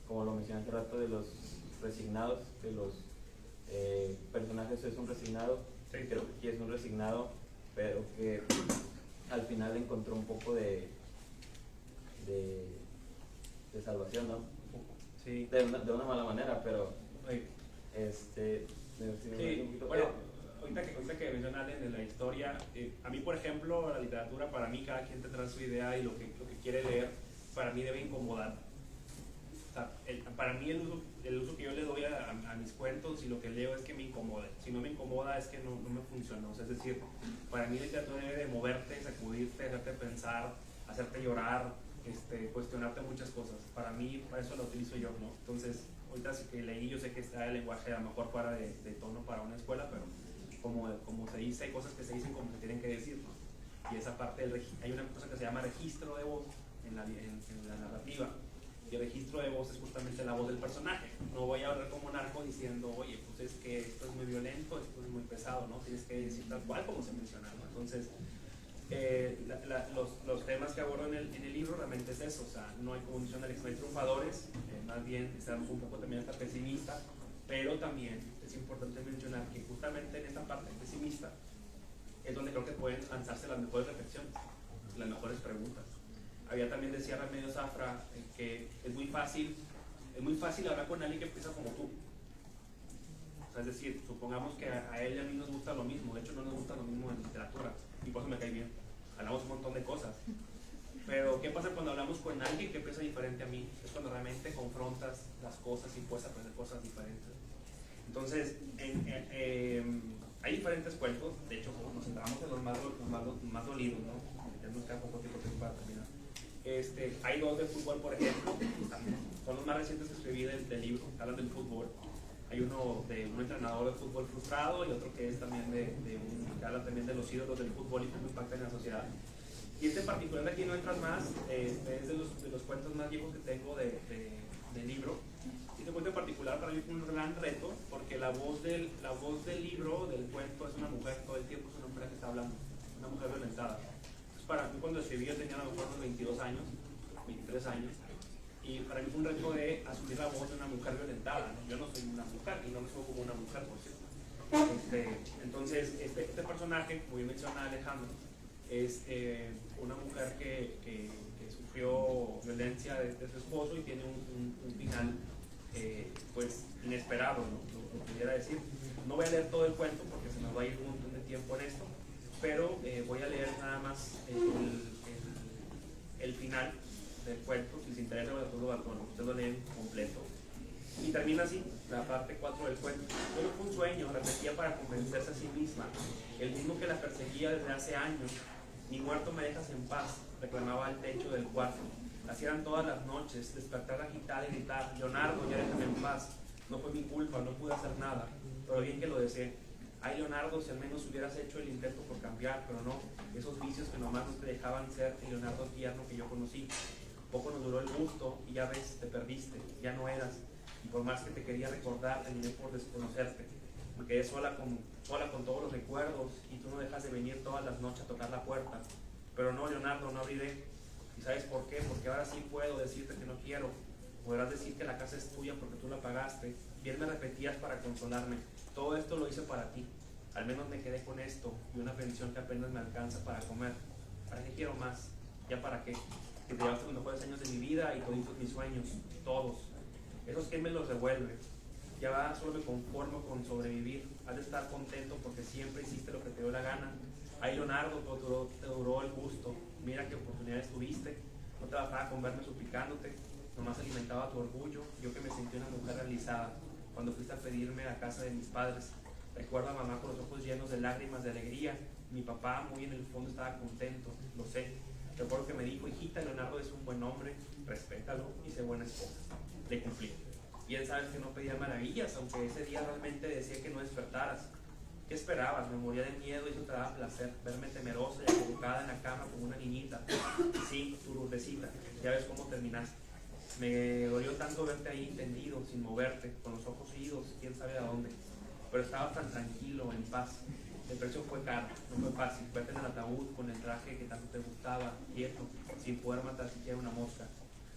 como lo mencioné hace rato, de los resignados, de los personajes, es un resignado. Sí. Creo que aquí es un resignado, pero que al final encontró un poco de salvación, ¿no? Sí. De una mala manera, pero sí. Sí, Bueno, ahorita que mencionan de la historia, a mí, por ejemplo, la literatura, para mí, cada quien tendrá su idea y lo que quiere leer, para mí debe incomodar. O sea, para mí el uso que yo le doy a mis cuentos y lo que leo es que me incomode. Si no me incomoda es que no me funciona. O sea, es decir, para mí la literatura debe de moverte, sacudirte, hacerte pensar, hacerte llorar, cuestionarte muchas cosas. Para mí, para eso la utilizo yo, ¿no? Entonces, ahorita sí que leí, yo sé que está el lenguaje a lo mejor fuera de tono para una escuela, pero como se dice, hay cosas que se dicen como se tienen que decir, ¿no? Y esa parte hay una cosa que se llama registro de voz en la narrativa. Y el registro de voz es justamente la voz del personaje. No voy a hablar como narco diciendo, oye, pues es que esto es muy violento, esto es muy pesado, ¿no? Tienes que decir tal cual como se menciona, ¿no? Entonces, los temas que abordo en el libro realmente es eso. O sea, no hay, como menciona Alex, no hay triunfadores, más bien estamos un poco también hasta pesimista, pero también es importante mencionar que justamente en esta parte pesimista es donde creo que pueden lanzarse las mejores reflexiones, las mejores preguntas. Había también, decía Remedios Zafra, que es muy fácil hablar con alguien que piensa como tú. O sea, es decir, supongamos que a él y a mí nos gusta lo mismo, de hecho no nos gusta lo mismo en literatura, y por eso me cae bien. Hablamos un montón de cosas. Pero, ¿qué pasa cuando hablamos con alguien que piensa diferente a mí? Es cuando realmente confrontas las cosas y puedes aprender cosas diferentes. Entonces, hay diferentes cuentos, de hecho, nos centramos en los más dolidos, ¿no? Ya nos queda poco tiempo para terminar. Hay dos de fútbol, por ejemplo, son los más recientes que escribí del libro, que hablan del fútbol. Hay uno de un entrenador de fútbol frustrado y otro que es también que habla también de los ídolos del fútbol y cómo impactan en la sociedad. Y en particular de Aquí no entras más, es de los cuentos más viejos que tengo del libro. Y este cuento en particular para mí fue un gran reto, porque la voz del libro, del cuento, es una mujer, todo el tiempo es una mujer que está hablando, una mujer violentada. Entonces, para mí cuando escribí yo tenía a lo mejor unos 22 años, 23 años, y para mí fue un reto de asumir la voz de una mujer violentada, ¿no? Yo no soy una mujer, y no me subo como una mujer, por cierto. Entonces, este personaje, como bien menciona Alejandro, es una mujer que sufrió violencia de su esposo y tiene un final pues inesperado, ¿no? Lo pudiera decir. No voy a leer todo el cuento porque se nos va a ir un montón de tiempo en esto, pero voy a leer nada más el final del cuento. Si les interesa, ustedes lo leen completo. Y termina así, la parte 4 del cuento. Solo fue un sueño, repetía para convencerse a sí misma, el mismo que la perseguía desde hace años. Ni muerto me dejas en paz, reclamaba al techo del cuarto. Así eran todas las noches, despertar agitada y gritar, Leonardo, ya déjame en paz. No fue mi culpa, no pude hacer nada, pero bien que lo deseé. Ay, Leonardo, si al menos hubieras hecho el intento por cambiar, pero no, esos vicios que nomás no te dejaban ser el Leonardo tierno que yo conocí. Poco nos duró el gusto y ya ves, te perdiste, ya no eras. Y por más que te quería recordar, terminé por desconocerte. Me quedé sola con todos los recuerdos y tú no dejas de venir todas las noches a tocar la puerta. Pero no, Leonardo, no abriré. ¿Y sabes por qué? Porque ahora sí puedo decirte que no quiero. Podrás decir que la casa es tuya porque tú la pagaste. Bien me repetías para consolarme. Todo esto lo hice para ti. Al menos me quedé con esto y una pensión que apenas me alcanza para comer. ¿Para qué quiero más? ¿Ya para qué? Que te llevaste los mejores años de mi vida y toditos mis sueños. Todos. Esos que me los devuelve. Ya solo me conformo con sobrevivir. Has de estar contento porque siempre hiciste lo que te dio la gana. Ay, Leonardo, te duró el gusto. Mira qué oportunidades tuviste. No te bastaba con verme suplicándote. Nomás alimentaba tu orgullo. Yo que me sentí una mujer realizada. Cuando fuiste a pedirme a casa de mis padres. Recuerdo a mamá con los ojos llenos de lágrimas de alegría. Mi papá muy en el fondo estaba contento. Lo sé. Recuerdo que me dijo, hijita, Leonardo es un buen hombre. Respétalo y sé buena esposa. Le cumplí. Bien sabes que no pedía maravillas, aunque ese día realmente decía que no despertaras. ¿Qué esperabas? Me moría de miedo y eso te daba placer. Verme temerosa y acurrucada en la cama como una niñita. Sí, tu Lourdesita, ya ves cómo terminaste. Me dolió tanto verte ahí tendido, sin moverte, con los ojos idos, quién sabe a dónde. Pero estabas tan tranquilo, en paz. El precio fue caro, no fue fácil. Verte en el ataúd con el traje que tanto te gustaba, quieto, sin poder matar siquiera una mosca.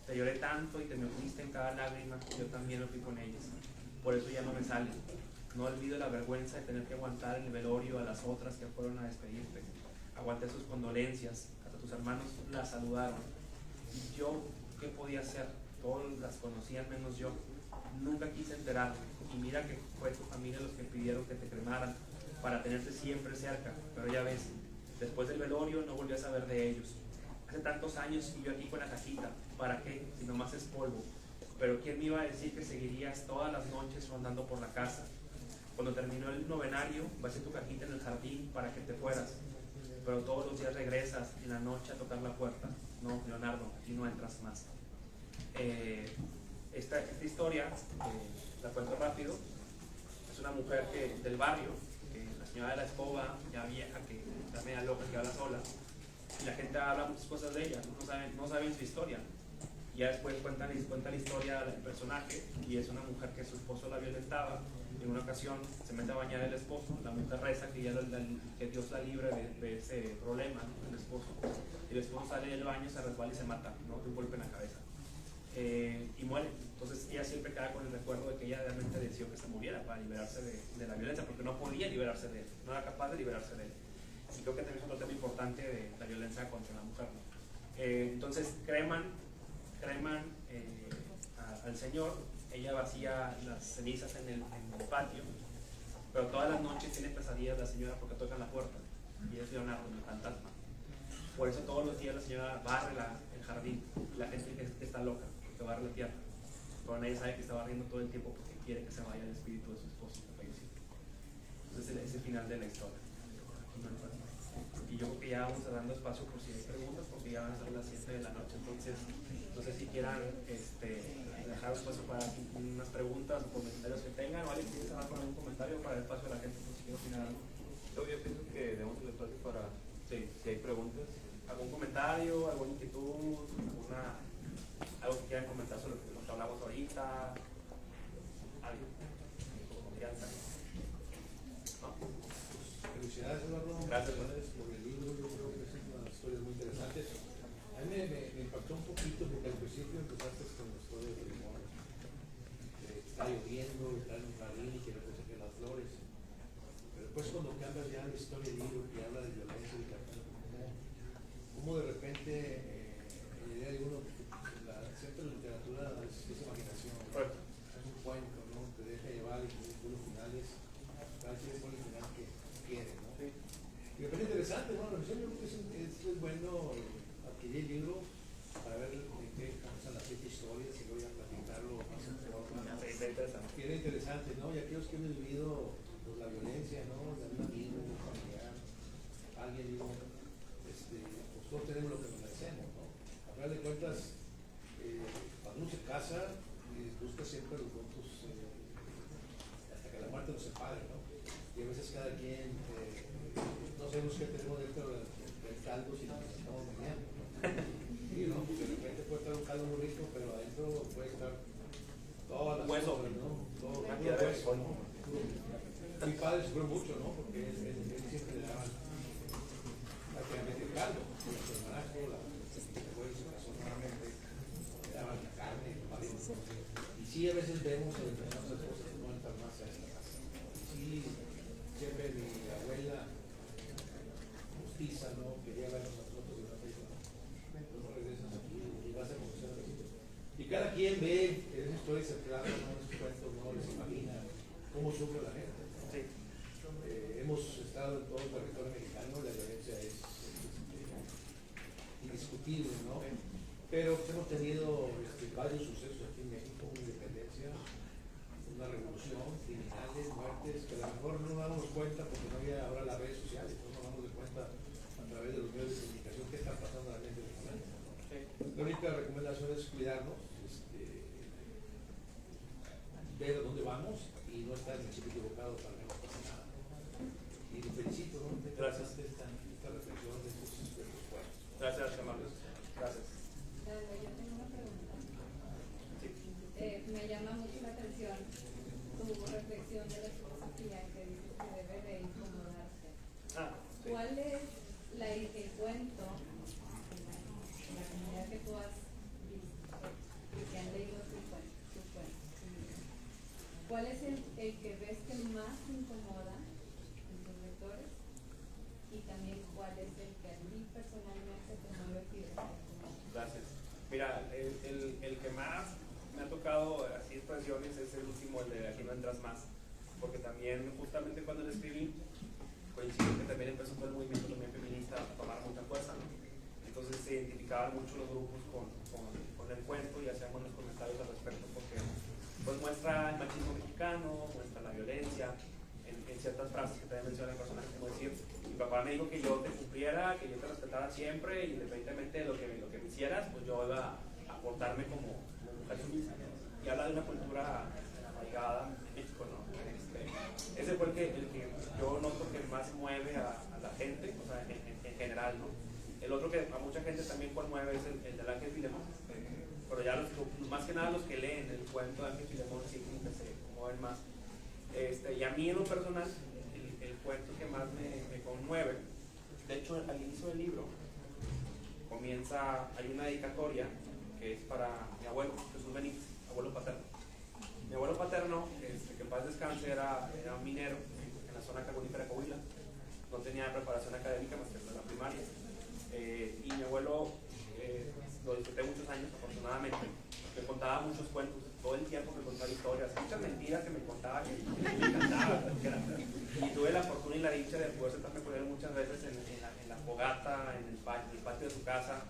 Te lloré tanto y te me uniste en cada lágrima, yo también lo fui con ellas. Por eso ya no me sale. No olvido la vergüenza de tener que aguantar en el velorio a las otras que fueron a despedirte. Aguanté sus condolencias, hasta tus hermanos las saludaron. ¿Y yo qué podía hacer? Todos las conocían menos yo. Nunca quise enterarme. Y mira que fue tu familia los que pidieron que te cremaran. para tenerte siempre cerca, pero ya ves, después del velorio no volví a saber de ellos. Hace tantos años y yo aquí con la cajita, ¿para qué? Si nomás es polvo. Pero ¿quién me iba a decir que seguirías todas las noches rondando por la casa? Cuando terminó el novenario, vacié tu cajita en el jardín para que te fueras, pero todos los días regresas en la noche a tocar la puerta. No, Leonardo, y no entras más. Esta historia, la cuento rápido, es una mujer del barrio, la señora de la escoba, ya vieja, que está media loca, que habla sola, y la gente habla muchas cosas de ella, no saben su historia. Y ya después cuenta la historia del personaje, y es una mujer que su esposo la violentaba. En una ocasión se mete a bañar el esposo, la mujer reza que Dios la libre de ese problema, ¿no? El esposo sale del baño, se resbala y se mata, ¿no? De un golpe en la cabeza, y muere. Entonces ella siempre queda con el recuerdo de que ella realmente decidió que se muriera para liberarse de la violencia, porque no podía liberarse de él, no era capaz de liberarse de él. Y creo que también es otro tema importante de la violencia contra la mujer, ¿no? Entonces creman al señor. Ella vacía las cenizas en el patio, pero todas las noches tiene pesadillas la señora porque tocan la puerta, y es Leonardo, el fantasma. Por eso todos los días la señora barre el jardín, y la gente dice que está loca, porque barre la tierra, pero nadie sabe que está barriendo todo el tiempo porque quiere que se vaya el espíritu de su esposo que falleció. Entonces es el final de la historia. Y yo creo que ya vamos dando espacio por si hay preguntas, porque ya van a ser las 7 de la noche. Entonces, no sé si quieran dejar espacio para unas preguntas o comentarios que tengan, o alguien quiere cerrar con algún comentario para el espacio de la gente, por si quiere opinar algo. Yo pienso que demos el espacio para si hay preguntas. ¿Algún comentario, alguna inquietud, algo que quieran comentar sobre lo que hablamos ahorita? ¿Algo? ¿Confianza? ¿No? Felicidades, Eduardo. Gracias. Por el libro. Yo creo que es una historia muy interesante. A mí me impactó un poquito porque al principio empezaste con la historia de limón. Está lloviendo, está en un jardín y que no te saquen las flores. Pero después cuando cambias ya la historia del libro que habla de violencia y cómo de repente la idea de uno, siempre la literatura es imaginación. Es un cuento, ¿no? Te deja llevar y los finales, cada quien pone el final que quiere, ¿no? Sí. Y me parece interesante, ¿no? La reflexión, yo creo que es bueno adquirir el libro para ver en qué cansan las 7 historias y luego ya platicarlo más en forma. Era interesante, ¿no? Y aquellos que hemos vivido pues, la violencia, ¿no? De un amigo, un familiar, alguien, digo, pues todos tenemos lo que nos merecemos, ¿no? A final de cuentas, cuando uno se casa, busca siempre los votos hasta que la muerte nos separe, ¿no? Y a veces cada quien, no sabemos qué tenemos dentro del caldo si nos estamos meneando, ¿no? Y no, de repente puede estar un caldo muy rico, pero adentro puede estar todas las hueso, cosas, ¿no? Todo cantidad de hueso, ¿no? Mi padre sufrió mucho, ¿no? Porque él siempre le daban prácticamente el caldo, el hermanazo, después se casó nuevamente, le daban la carne, el marido. Y sí, a veces vemos en las cosas que no entran más a esta casa. Sí, siempre mi abuela justiza, ¿no? Quería vernos a nosotros y no te dijo, no regresas aquí y vas a conocer a los hijos. Y cada quien ve en esa historia centrada, ¿no? En sus cuentos, ¿no? Les imagina cómo sufre la gente, ¿no? Sí. Hemos estado en todo el territorio mexicano, la violencia es indiscutible, ¿no? Pero hemos tenido varios sucesos aquí en México, una independencia, una revolución, criminales, muertes, que a lo mejor no nos damos cuenta porque no había ahora las redes sociales, no nos damos cuenta a través de los medios de comunicación qué está pasando realmente en el momento, ¿no? Sí. La única recomendación es cuidarnos, ver a dónde vamos y no estar en el sitio equivocado para que no pase nada. Y te felicito, ¿no? Gracias. Esta reflexión de estos expertos fuertes. Gracias, Carlos. Gracias. Yo tengo una pregunta. Sí. Me llama mucho la atención tu reflexión de la filosofía que dices que debe de incomodarse. Sí. ¿Cuál es el cuento en la comunidad que tú has visto y que han leído tu cuento? ¿Cuál es el que ves que más agradaban mucho los grupos con el cuento y hacían buenos comentarios al respecto, porque pues muestra el machismo mexicano, muestra la violencia, en ciertas frases que también menciona el personaje, como decir, mi papá me dijo que yo te cumpliera, que yo te respetara siempre, y independientemente de lo que me hicieras, pues yo iba a portarme como mujer sumisa. Y habla de una cultura arraigada en México, ¿no? Ese fue el que yo noto que más mueve a la gente, o sea, en general, ¿no? El otro que a mucha gente también conmueve es el del Ángel Filemón, pero ya más que nada los que leen el cuento de Ángel Filemón sí como que se conmueven más. Y a mí en lo personal, el cuento que más me conmueve, de hecho al inicio del libro hay una dedicatoria que es para mi abuelo, Jesús Benítez, abuelo paterno. Mi abuelo paterno, que en paz descanse, era un minero en la zona carbonífera de Coahuila. No tenía preparación académica más que la primaria. Y mi abuelo, lo disfruté muchos años, afortunadamente. Me contaba muchos cuentos, todo el tiempo me contaba historias, muchas mentiras que me contaba que me encantaba. Y tuve la fortuna y la dicha de poder sentarme con él muchas veces en la fogata, en el patio de su casa,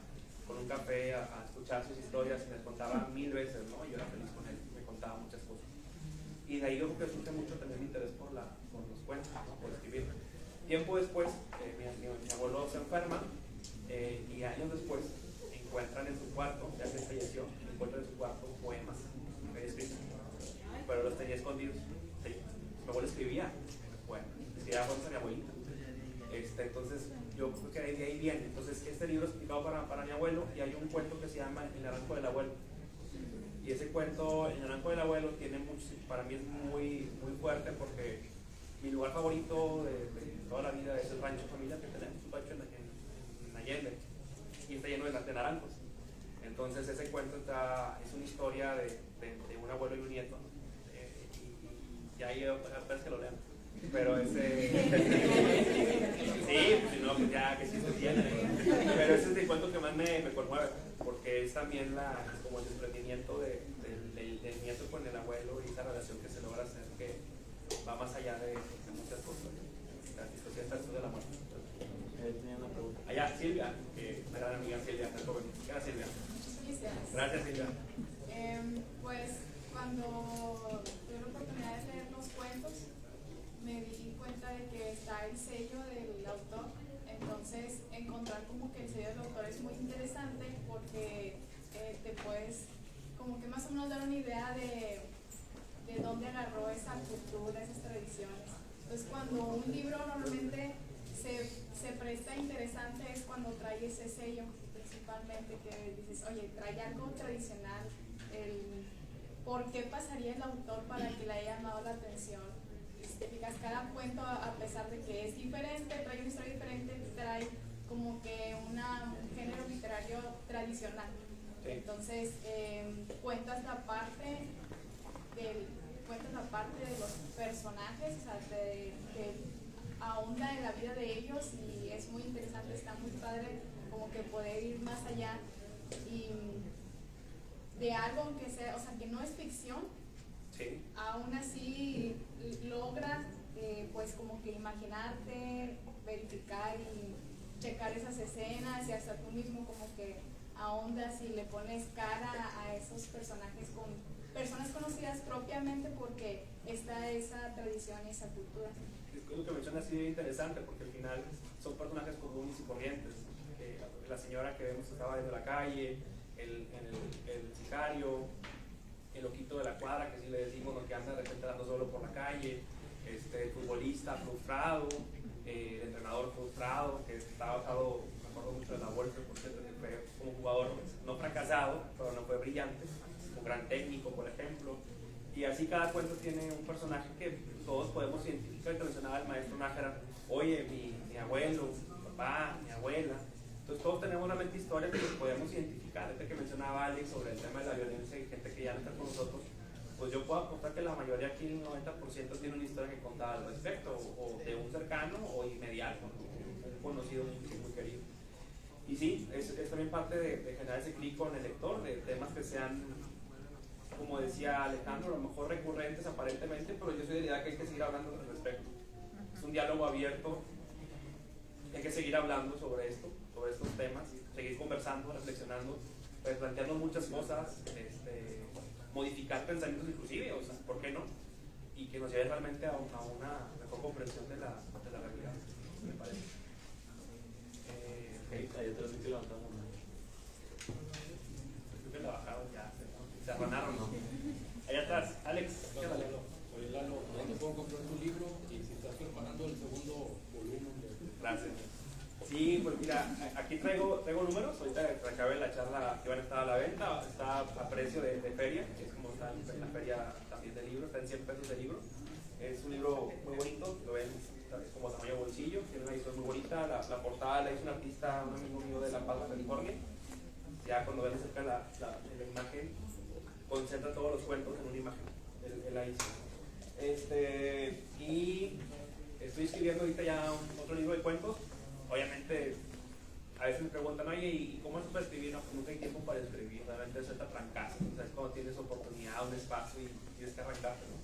con un café, a escuchar sus historias, y me contaba 1000 veces, ¿no? Yo era feliz con él, me contaba muchas cosas. Y de ahí yo creo que surge mucho también mi interés por los cuentos, ¿no? Por escribir. Tiempo después, mi abuelo se enferma, y años después encuentran en su cuarto, ya que falleció, encuentran en su cuarto poemas que había escrito, pero los tenía escondidos. Sí. Mi abuelo escribía poemas, escribía poemas a mi abuelita. Entonces yo creo que de ahí viene. Entonces este libro es explicado para mi abuelo, y hay un cuento que se llama El naranjo del abuelo. Y ese cuento, El naranjo del abuelo, tiene mucho, para mí es muy, muy fuerte, porque mi lugar favorito de toda la vida es el rancho familiar que tenemos, un rancho en Allende, y está lleno de naranjos. Entonces ese cuento es una historia de un abuelo y un nieto, y ahí parece que lo lean. Pero ese sí, si no, pues ya que sí se tiene. Pero ese es el cuento que más me conmueve, porque es también como el desprendimiento del nieto con el abuelo, y esa relación que se logra hacer, que va más allá de muchas cosas. La discusión de la muerte. Tenía una pregunta. Allá, Silvia, que me gran amiga Silvia, está joven. Gracias, Silvia. Gracias, Silvia. Pues cuando tuve la oportunidad de leer los cuentos, me di cuenta de que está el sello del autor. Entonces encontrar como que el sello del autor es muy interesante, porque te puedes como que más o menos dar una idea de dónde agarró esa cultura, esas tradiciones. Entonces cuando un libro normalmente se presta interesante es cuando trae ese sello, principalmente, que dices, oye, trae algo tradicional, ¿por qué pasaría el autor para que le haya llamado la atención? Te fijas, cada cuento, a pesar de que es diferente, trae una historia diferente, trae como que un género literario tradicional. Sí. Entonces, cuentas la parte de los personajes, o sea, ahonda en la vida de ellos, y es muy interesante, está muy padre como que poder ir más allá y de algo que sea, o sea, que no es ficción. Sí. Aún así logras pues como que imaginarte, verificar y checar esas escenas, y hasta tú mismo como que ahondas y le pones cara a esos personajes con personas conocidas propiamente, porque está esa tradición y esa cultura. Es lo que mencionas, sí, es interesante, porque al final son personajes comunes y corrientes. La señora que vemos que estaba en la calle, el sicario, el loquito de la cuadra, que sí le decimos, lo que anda de repente dando solo por la calle, el futbolista frustrado, el entrenador frustrado, que está basado, me acuerdo mucho de la Volpe, por cierto, que fue como jugador no fracasado, pero no fue brillante, un gran técnico, por ejemplo. Y así cada cuento tiene un personaje que todos podemos identificar. Te mencionaba el maestro Nájera, oye, mi abuelo, mi papá, mi abuela. Entonces todos tenemos una mente histórica que podemos identificar. Este que mencionaba Alex sobre el tema de la violencia y gente que ya no está con nosotros, pues yo puedo apostar que la mayoría aquí, el 90%, tiene una historia que contar al respecto, o de un cercano o inmediato, un conocido muy querido. Y sí, es también parte de generar ese clic con el lector, de temas que sean, como decía Alejandro, a lo mejor recurrentes aparentemente, pero yo soy de la idea que hay que seguir hablando al respecto. Es un diálogo abierto, hay que seguir hablando sobre esto. estos temas, seguir conversando, reflexionando, pues, planteando muchas cosas, modificar pensamientos inclusive, o sea, ¿por qué no? Y que nos lleve realmente a una mejor comprensión de la realidad, me parece. Hay otros que levantamos. Creo que la bajaron ya, se afanaron, ¿no? Allá atrás, Alex, ¿qué vale? Oye, Lalo, ¿dónde puedo comprar tu libro? Y si estás preparando el segundo volumen de... Gracias. Sí, pues mira, aquí traigo números. Ahorita acabé la charla que van a estar a la venta. Está a precio de feria, que es como está en la feria también del libro. Está en 100 pesos de libro. Es un libro muy bonito, lo ven, es como tamaño bolsillo. Tiene una historia muy bonita. La portada la hizo un artista, un amigo mío de La Paz, California. Ya cuando ven cerca la imagen, concentra todos los cuentos en una imagen. Él la hizo. Y estoy escribiendo ahorita ya otro libro de cuentos. Obviamente, a veces me preguntan, oye, ¿y cómo es para escribir? No, pues nunca hay tiempo para escribir, realmente es el trancazo. O sea, es cuando tienes oportunidad, un espacio y tienes que arrancarte, ¿no?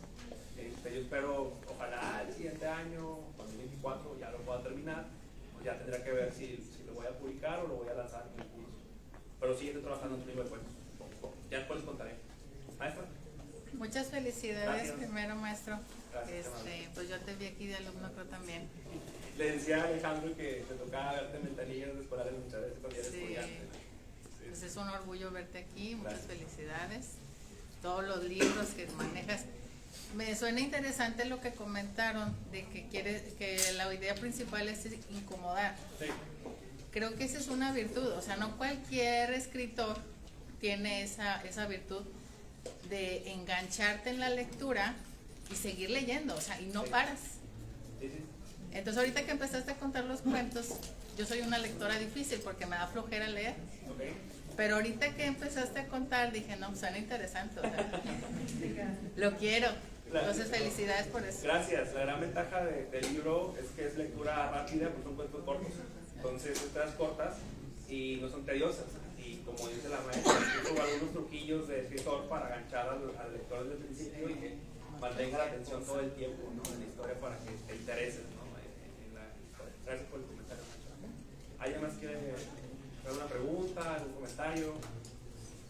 Yo espero, ojalá el siguiente año, 2024, ya lo pueda terminar. Pues ya tendrá que ver si lo voy a publicar o lo voy a lanzar en el curso. Pero sí, estoy trabajando en un libro de cuentos. Ya después les contaré. Maestra. Muchas felicidades. Gracias. Primero, maestro. Gracias, Pues yo te vi aquí de alumno, creo también. Le decía a Alejandro que te tocaba verte en ventanillas escolares muchas veces cuando eres estudiante. Sí. Pues es un orgullo verte aquí. Muchas Gracias. felicidades. Todos los libros que manejas. Me suena interesante lo que comentaron de que la idea principal es incomodar. Sí. Creo que esa es una virtud. O sea, no cualquier escritor tiene esa virtud de engancharte en la lectura y seguir leyendo, o sea, y no paras. Sí. Entonces ahorita que empezaste a contar los cuentos, yo soy una lectora difícil porque me da flojera leer, Okay. pero ahorita que empezaste a contar dije, no, suena interesante, o sea, lo quiero. Entonces felicidades por eso. Gracias. La gran ventaja del libro es que es lectura rápida, porque son cuentos cortos. Entonces, estas cortas y no son tediosas. Y como dice la maestra, tengo algunos truquillos de escritor para enganchar al lector desde el principio y que mantenga la atención todo el tiempo, ¿no?, en la historia para que te intereses, ¿no?, en la historia. Gracias por el comentario. ¿Alguien más quiere hacer una pregunta, algún comentario,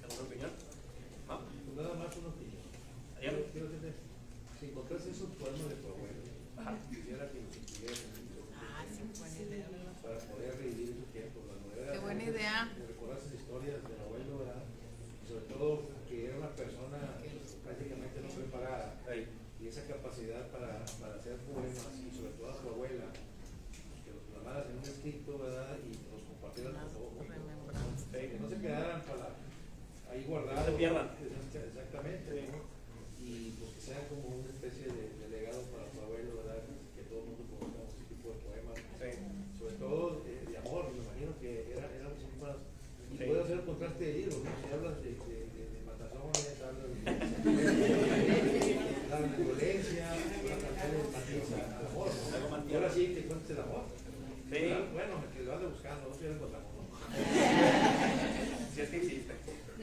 alguna opinión? ¿No? Pues nada más una opinión. Quiero decirles, si encontrás esos poemas de tu abuelo, quisiera que los escribieras en un libro. Ah, sí, buena idea. Para poder revivir esos tiempos. Qué buena idea. Recordar esas historias del abuelo, ¿verdad? Y sobre todo que era una persona prácticamente no preparada. Y esa capacidad para hacer poemas, y sobre todo a su abuela, que los plasmaras en un escrito, ¿verdad? Y los compartieras con todos. Que no se quedaran ahí guardados. No se pierdan. Exactamente. ¿no? Y pues que sea como una especie de legado para tu abuelo, ¿verdad? Que todo el mundo conozcamos ese tipo de poemas. Sí. Sobre todo de amor, me imagino que eran poemas. Y puedo hacer el contraste de libros, ¿no? Si hablas de matazones, hablas de violencia, matiz al amor, ¿no? Y ahora sí que cuentes el amor. Sí. Bueno, que lo ande buscando, no estoy encontrando, ¿no? Si es que existe.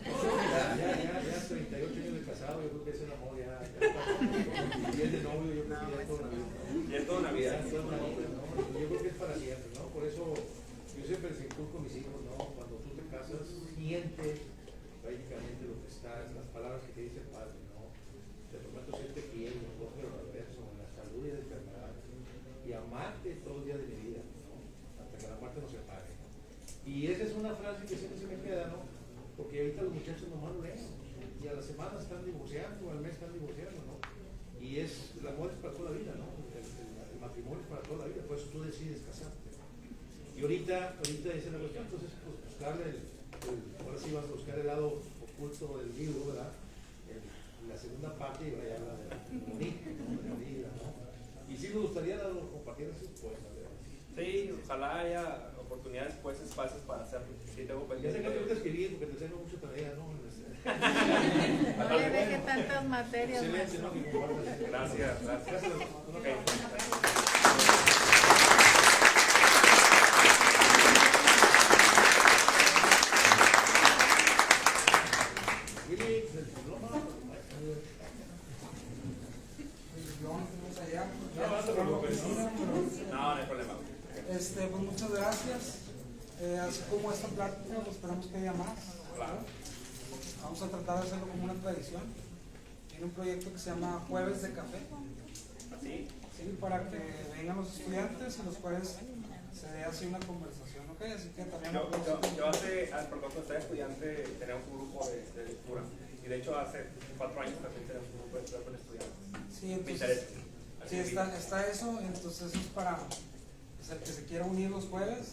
Ya 38 años de casado, yo creo que es el amor, ya y el de novio, yo creo que ya es toda una vida, ¿no? Ya es toda una vida. Ya es toda una vida, ¿no? Yo creo que es para siempre, ¿no? Por eso yo siempre les inculco a mis hijos, ¿no? Cuando tú te casas, siente prácticamente lo que está, las palabras que te dice el padre, ¿no? Te prometo serte fiel en los goces y los adversos, en la salud y en la enfermedad, y amarte todos los días de mi vida, ¿no? Hasta que la muerte nos separe. Y esa es una frase que siempre se me queda, ¿no? Porque ahorita los muchachos nomás lo leen, y a la semana están divorciando, al mes están divorciando, ¿no? Y el amor es para toda la vida, ¿no? El matrimonio es para toda la vida, por eso tú decides casarte. Y ahorita esa es la cuestión, entonces pues buscarle ahora sí vas a buscar el lado oculto del libro, ¿verdad? La segunda parte y ya habla de bonito, ¿no? De la vida, ¿no? Y sí me gustaría compartir sus poemas, ¿verdad? Sí, ojalá haya oportunidades, pues, espacios para hacerlo. Sí, tengo Ya sé pendiente. que te gusta escribir porque te tengo mucho tarea, ¿no? No le deje tantas materias, Excelente, maestro. ¿no? Que compartas. Gracias. Gracias. Ok. Dile, el diploma. No, no hay problema. Pues muchas gracias. así como esta plática, pues esperamos que haya más. Claro. Vamos a tratar de hacerlo como una tradición. Tiene un proyecto que se llama Jueves de Café. ¿Así? Sí, para que vengan los estudiantes y los jueves se dé así una conversación, ¿ok? Así que también... Yo perdón, cuando estaba estudiante teníamos un grupo de lectura y de hecho hace 4 años también tenemos un grupo de lectura con estudiantes. Sí, Me entonces, interesa. sí, está eso, entonces es para pues, el que se quiera unir los jueves,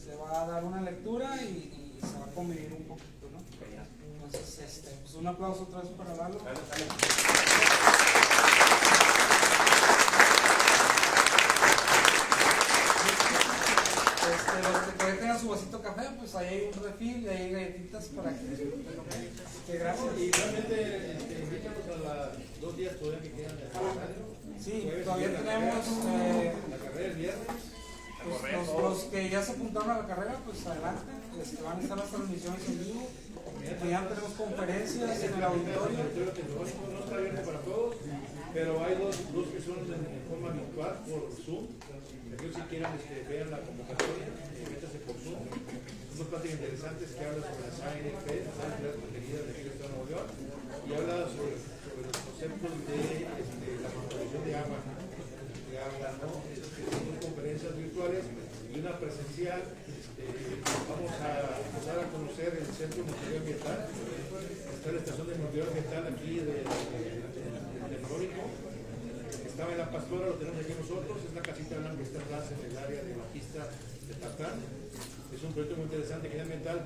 se va a dar una lectura y se va a convivir un poquito, ¿no? Genial. Entonces, pues un aplauso otra vez para Lalo. Dale. Los que todavía tengan su vasito de café, pues ahí hay un refil y ahí hay galletitas para que disfruten, ¿ok? Así que gracias. Y realmente invítanos a los 2 días todavía que quedan de aniversario. Sí, Jueves, todavía la tenemos la carrera el viernes. los que ya se apuntaron a la carrera, pues adelante, van a estar las transmisiones en vivo. Mañana tenemos conferencias en el auditorio. No está abierto para todos, pero hay dos que son en forma virtual por Zoom. Aquellos si quieren vean la convocatoria, métanse por Zoom. Son dos pláticas interesantes que hablan sobre las ANP, las áreas protegidas de aquí de Estado de Nuevo York, y habla sobre los conceptos de la conservación de agua. ¿No? Son conferencias virtuales y una presencial. Vamos a empezar a conocer el Centro de Monitoreo Ambiental. Está la estación de monitoreo ambiental aquí del Tecnológico. Estaba en La Pastora, lo tenemos aquí nosotros. Es la casita blanca que está atrás en el área de Bajista de Tatán. Es un proyecto muy interesante que es ambiental.